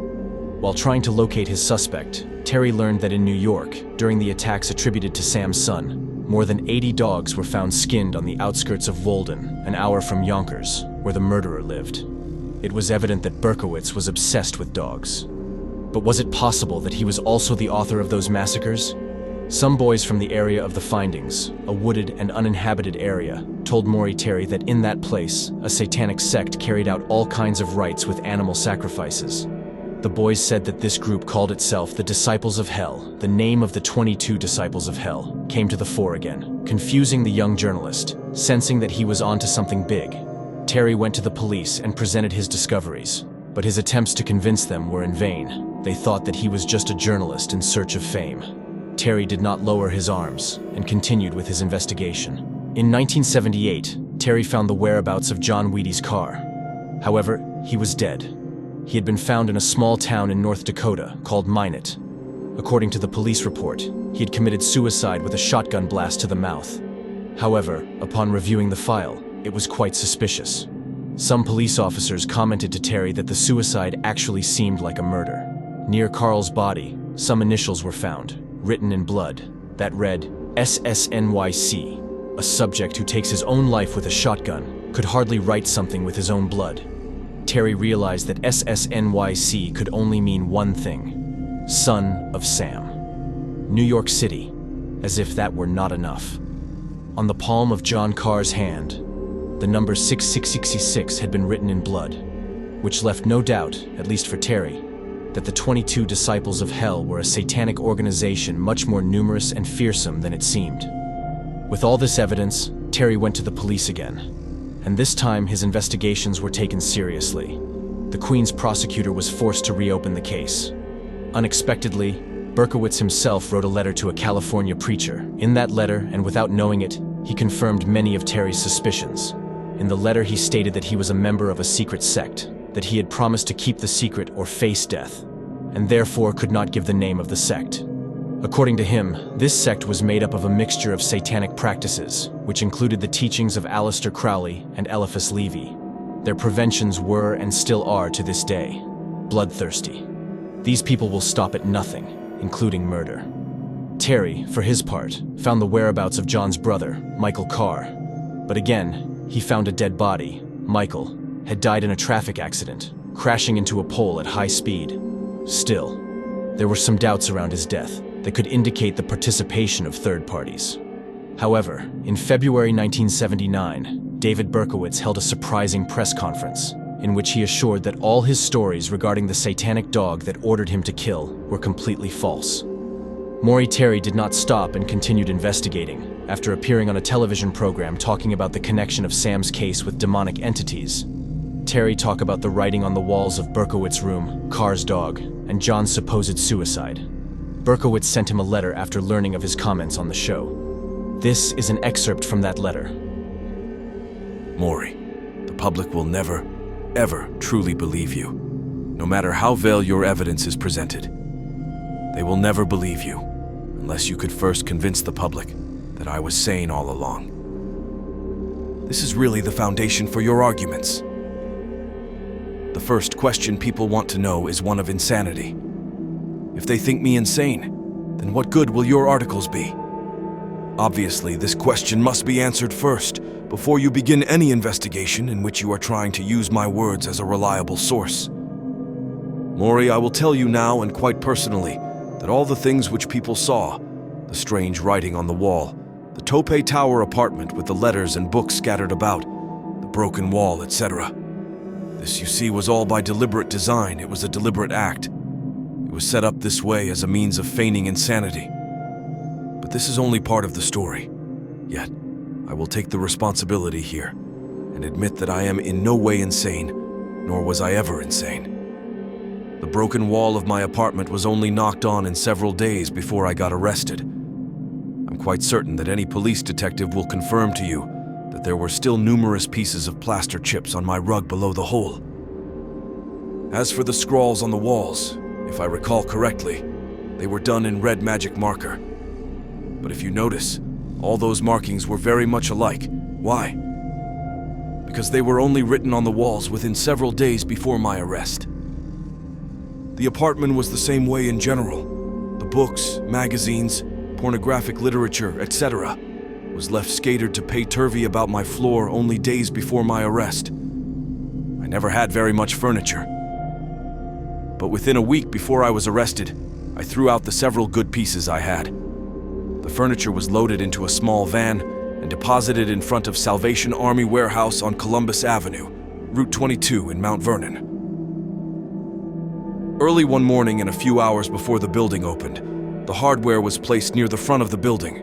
While trying to locate his suspect, Terry learned that in New York, during the attacks attributed to Sam's son, more than 80 dogs were found skinned on the outskirts of Walden, an hour from Yonkers, where the murderer lived. It was evident that Berkowitz was obsessed with dogs. But was it possible that he was also the author of those massacres? Some boys from the area of the findings, a wooded and uninhabited area, told Maury Terry that in that place, a satanic sect carried out all kinds of rites with animal sacrifices. The boys said that this group called itself the Disciples of Hell. The name of the 22 Disciples of Hell came to the fore again, confusing the young journalist, Sensing that he was onto something big, Terry went to the police and presented his discoveries, but his attempts to convince them were in vain. They thought that he was just a journalist in search of fame. Terry did not lower his arms and continued with his investigation. In 1978, Terry found the whereabouts of John Wheaty's car. However, he was dead. He had been found in a small town in North Dakota called Minot. According to the police report, he had committed suicide with a shotgun blast to the mouth. However, upon reviewing the file, it was quite suspicious. Some police officers commented to Terry that the suicide actually seemed like a murder. Near Carl's body, some initials were found, written in blood, that read SSNYC. A subject who takes his own life with a shotgun could hardly write something with his own blood. Terry realized that SSNYC could only mean one thing: Son of Sam. New York City, as if that were not enough. On the palm of John Carr's hand, the number 6666 had been written in blood, which left no doubt, at least for Terry, that the 22 Disciples of Hell were a satanic organization much more numerous and fearsome than it seemed. With all this evidence, Terry went to the police again, and this time his investigations were taken seriously. The Queen's prosecutor was forced to reopen the case. Unexpectedly, Berkowitz himself wrote a letter to a California preacher. In that letter, and without knowing it, he confirmed many of Terry's suspicions. In the letter, he stated that he was a member of a secret sect, that he had promised to keep the secret or face death, and therefore could not give the name of the sect. According to him, this sect was made up of a mixture of satanic practices, which included the teachings of Aleister Crowley and Eliphas Levi. Their preventions were, and still are to this day, bloodthirsty. These people will stop at nothing, including murder. Terry, for his part, found the whereabouts of John's brother, Michael Carr. But again, he found a dead body. Michael had died in a traffic accident, crashing into a pole at high speed. Still, there were some doubts around his death that could indicate the participation of third parties. However, in February 1979, David Berkowitz held a surprising press conference in which he assured that all his stories regarding the satanic dog that ordered him to kill were completely false. Maury Terry did not stop and continued investigating. After appearing on a television program talking about the connection of Sam's case with demonic entities, Terry talked about the writing on the walls of Berkowitz's room, Carr's dog, and John's supposed suicide. Berkowitz sent him a letter after learning of his comments on the show. This is an excerpt from that letter. Maury, the public will never, ever truly believe you, no matter how veiled your evidence is presented. They will never believe you, unless you could first convince the public that I was sane all along. This is really the foundation for your arguments. The first question people want to know is one of insanity. If they think me insane, then what good will your articles be? Obviously, this question must be answered first, before you begin any investigation in which you are trying to use my words as a reliable source. Maury, I will tell you now and quite personally that all the things which people saw, the strange writing on the wall, the Tope Tower apartment with the letters and books scattered about, the broken wall, etc. This, you see, was all by deliberate design. It was a deliberate act. It was set up this way as a means of feigning insanity. But this is only part of the story. Yet, I will take the responsibility here and admit that I am in no way insane, nor was I ever insane. The broken wall of my apartment was only knocked on in several days before I got arrested. I'm quite certain that any police detective will confirm to you that there were still numerous pieces of plaster chips on my rug below the hole. As for the scrawls on the walls, if I recall correctly, they were done in red magic marker. But if you notice, all those markings were very much alike. Why? Because they were only written on the walls within several days before my arrest. The apartment was the same way in general. The books, magazines, pornographic literature, etc. was left scattered to pay-turvy about my floor only days before my arrest. I never had very much furniture. But within a week before I was arrested, I threw out the several good pieces I had. The furniture was loaded into a small van and deposited in front of Salvation Army Warehouse on Columbus Avenue, Route 22 in Mount Vernon. Early one morning and a few hours before the building opened, the hardware was placed near the front of the building.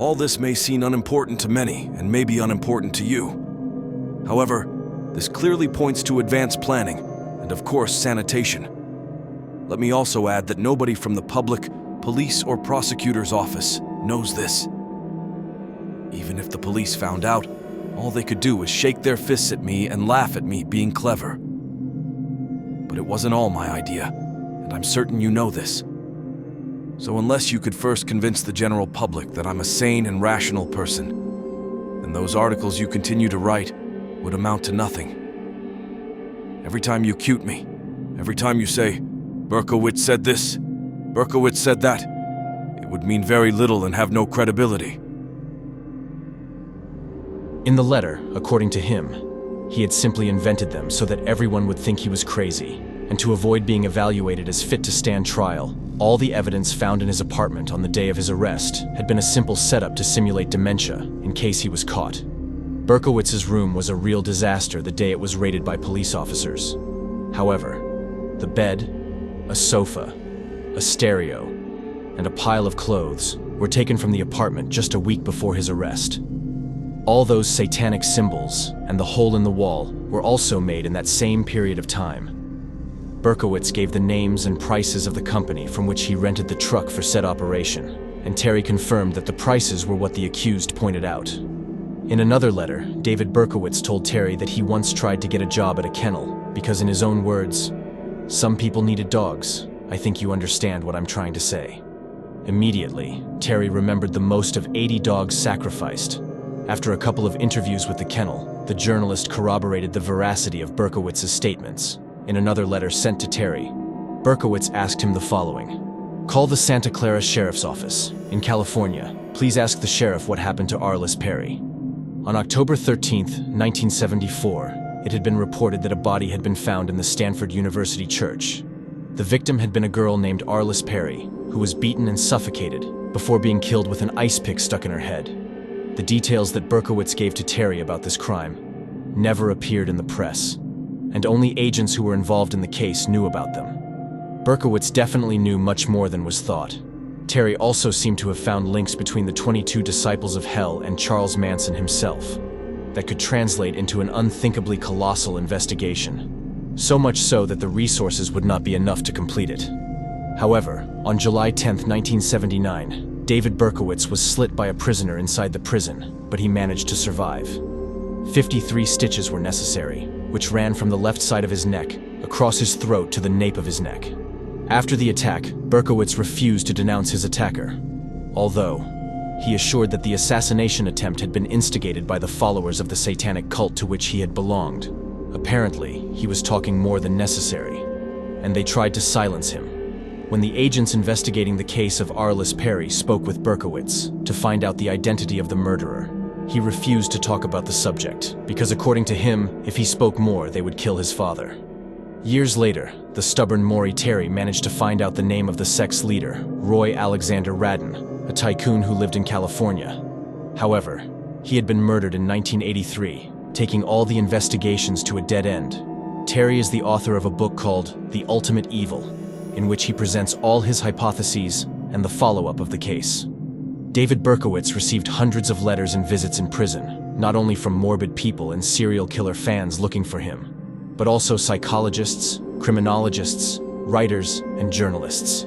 All this may seem unimportant to many, and may be unimportant to you. However, this clearly points to advanced planning, and of course, sanitation. Let me also add that nobody from the public, police, or prosecutor's office knows this. Even if the police found out, all they could do was shake their fists at me and laugh at me being clever. But it wasn't all my idea, and I'm certain you know this. So unless you could first convince the general public that I'm a sane and rational person, then those articles you continue to write would amount to nothing. Every time you cute me, every time you say, Berkowitz said this, Berkowitz said that, it would mean very little and have no credibility. In the letter, according to him, he had simply invented them so that everyone would think he was crazy, and to avoid being evaluated as fit to stand trial, all the evidence found in his apartment on the day of his arrest had been a simple setup to simulate dementia in case he was caught. Berkowitz's room was a real disaster the day it was raided by police officers. However, the bed, a sofa, a stereo, and a pile of clothes were taken from the apartment just a week before his arrest. All those satanic symbols and the hole in the wall were also made in that same period of time. Berkowitz gave the names and prices of the company from which he rented the truck for said operation, and Terry confirmed that the prices were what the accused pointed out. In another letter, David Berkowitz told Terry that he once tried to get a job at a kennel because, in his own words, "Some people needed dogs. I think you understand what I'm trying to say." Immediately, Terry remembered the most of 80 dogs sacrificed. After a couple of interviews with the kennel, the journalist corroborated the veracity of Berkowitz's statements. In another letter sent to Terry, Berkowitz asked him the following: "Call the Santa Clara Sheriff's Office in California. Please ask the sheriff what happened to Arliss Perry." On October 13th, 1974, it had been reported that a body had been found in the Stanford University Church. The victim had been a girl named Arliss Perry, who was beaten and suffocated before being killed with an ice pick stuck in her head. The details that Berkowitz gave to Terry about this crime never appeared in the press, and only agents who were involved in the case knew about them. Berkowitz definitely knew much more than was thought. Terry also seemed to have found links between the 22 Disciples of Hell and Charles Manson himself that could translate into an unthinkably colossal investigation. So much so that the resources would not be enough to complete it. However, on July 10, 1979, David Berkowitz was slit by a prisoner inside the prison, but he managed to survive. 53 stitches were necessary, which ran from the left side of his neck, across his throat to the nape of his neck. After the attack, Berkowitz refused to denounce his attacker, although he assured that the assassination attempt had been instigated by the followers of the satanic cult to which he had belonged. Apparently, he was talking more than necessary, and they tried to silence him. When the agents investigating the case of Arliss Perry spoke with Berkowitz to find out the identity of the murderer, he refused to talk about the subject, because according to him, if he spoke more, they would kill his father. Years later, the stubborn Maury Terry managed to find out the name of the sect's leader, Roy Alexander Radin, a tycoon who lived in California. However, he had been murdered in 1983, taking all the investigations to a dead end. Terry is the author of a book called The Ultimate Evil, in which he presents all his hypotheses and the follow-up of the case. David Berkowitz received hundreds of letters and visits in prison, not only from morbid people and serial killer fans looking for him, but also psychologists, criminologists, writers, and journalists.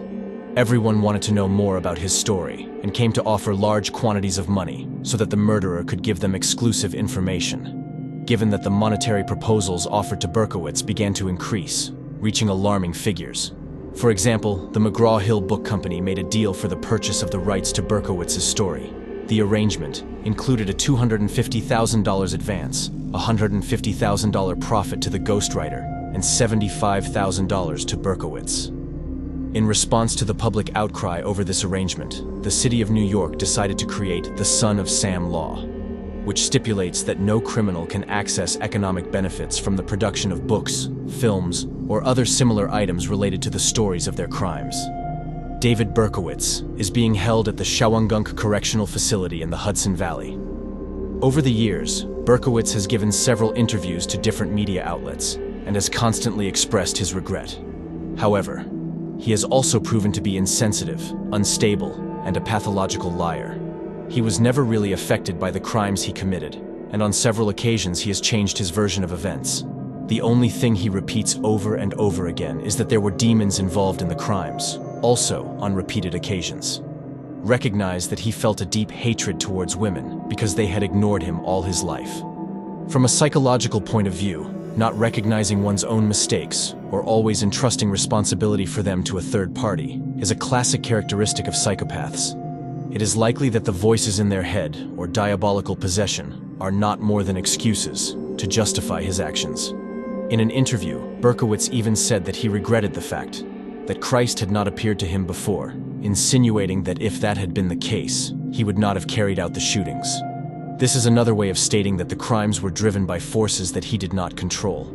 Everyone wanted to know more about his story and came to offer large quantities of money so that the murderer could give them exclusive information. Given that the monetary proposals offered to Berkowitz began to increase, reaching alarming figures. For example, the McGraw-Hill Book Company made a deal for the purchase of the rights to Berkowitz's story. The arrangement included a $250,000 advance, a $150,000 profit to the ghostwriter, and $75,000 to Berkowitz. In response to the public outcry over this arrangement, the city of New York decided to create the Son of Sam law, which stipulates that no criminal can access economic benefits from the production of books, films, or other similar items related to the stories of their crimes. David Berkowitz is being held at the Shawangunk Correctional Facility in the Hudson Valley. Over the years, Berkowitz has given several interviews to different media outlets and has constantly expressed his regret. However, he has also proven to be insensitive, unstable, and a pathological liar. He was never really affected by the crimes he committed, and on several occasions he has changed his version of events. The only thing he repeats over and over again is that there were demons involved in the crimes, also on repeated occasions. Recognize that he felt a deep hatred towards women because they had ignored him all his life. From a psychological point of view, not recognizing one's own mistakes or always entrusting responsibility for them to a third party is a classic characteristic of psychopaths. It is likely that the voices in their head or diabolical possession are not more than excuses to justify his actions. In an interview, Berkowitz even said that he regretted the fact that Christ had not appeared to him before, insinuating that if that had been the case, he would not have carried out the shootings. This is another way of stating that the crimes were driven by forces that he did not control.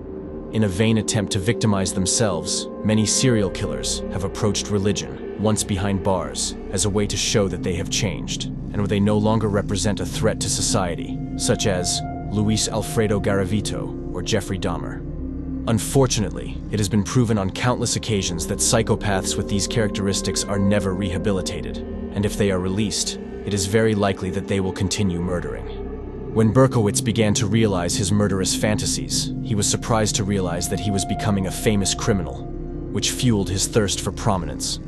In a vain attempt to victimize themselves, many serial killers have approached religion, once behind bars, as a way to show that they have changed, and where they no longer represent a threat to society, such as Luis Alfredo Garavito or Jeffrey Dahmer. Unfortunately, it has been proven on countless occasions that psychopaths with these characteristics are never rehabilitated, and if they are released, it is very likely that they will continue murdering. When Berkowitz began to realize his murderous fantasies, he was surprised to realize that he was becoming a famous criminal, which fueled his thirst for prominence.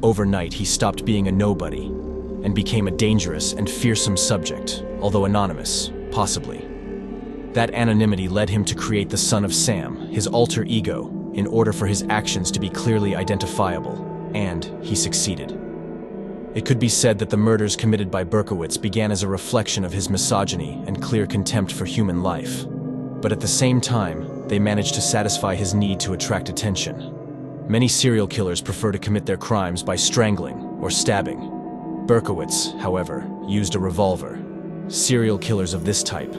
Overnight, he stopped being a nobody and became a dangerous and fearsome subject, although anonymous, possibly. That anonymity led him to create the Son of Sam, his alter ego, in order for his actions to be clearly identifiable, and he succeeded. It could be said that the murders committed by Berkowitz began as a reflection of his misogyny and clear contempt for human life. But at the same time, they managed to satisfy his need to attract attention. Many serial killers prefer to commit their crimes by strangling or stabbing. Berkowitz, however, used a revolver. Serial killers of this type,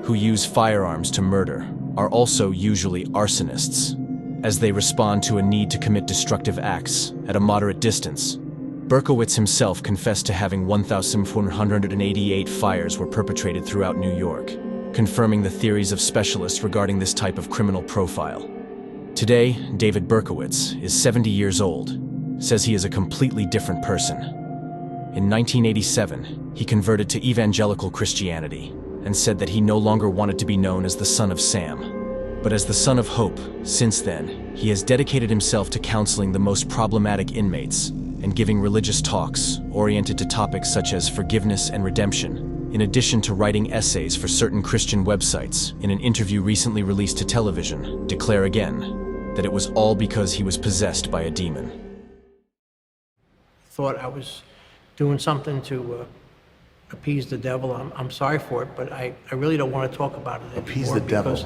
who use firearms to murder, are also usually arsonists, as they respond to a need to commit destructive acts at a moderate distance. Berkowitz himself confessed to having 1,488 fires were perpetrated throughout New York, confirming the theories of specialists regarding this type of criminal profile. Today, David Berkowitz is 70 years old, says he is a completely different person. In 1987, he converted to evangelical Christianity and said that he no longer wanted to be known as the Son of Sam, but as the Son of Hope. Since then, he has dedicated himself to counseling the most problematic inmates and giving religious talks oriented to topics such as forgiveness and redemption, in addition to writing essays for certain Christian websites. In an interview recently released to television, declare again that it was all because he was possessed by a demon. Thought I was doing something to appease the devil. I'm sorry for it, but I really don't want to talk about it anymore. Appease the devil?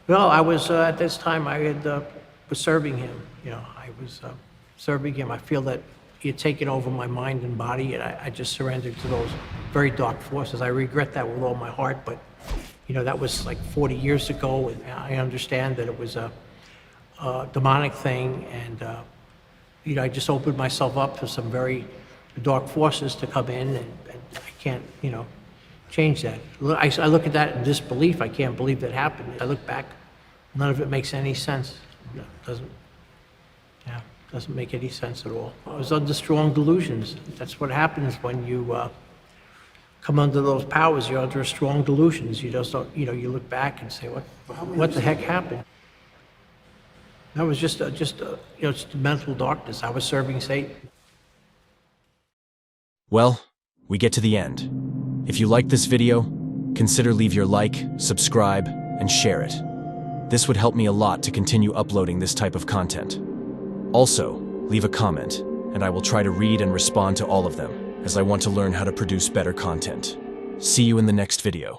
Well, I was, at this time, I had, was serving him. You know, I was serving him. I feel that he had taken over my mind and body, and I just surrendered to those very dark forces. I regret that with all my heart, but, you know, that was like 40 years ago, and I understand that it was a demonic thing, and, you know, I just opened myself up to some very dark forces to come in, and I can't, you know, change that. I look at that in disbelief. I can't believe that happened. I look back, none of it makes any sense. It doesn't make any sense at all. I was under strong delusions. That's what happens when you come under those powers. You're under strong delusions. You just don't, you know, you look back and say, what the heck happened? That was just mental darkness. I was serving Satan. Well, we get to the end. If you liked this video, consider leave your like, subscribe, and share it. This would help me a lot to continue uploading this type of content. Also, leave a comment, and I will try to read and respond to all of them, as I want to learn how to produce better content. See you in the next video.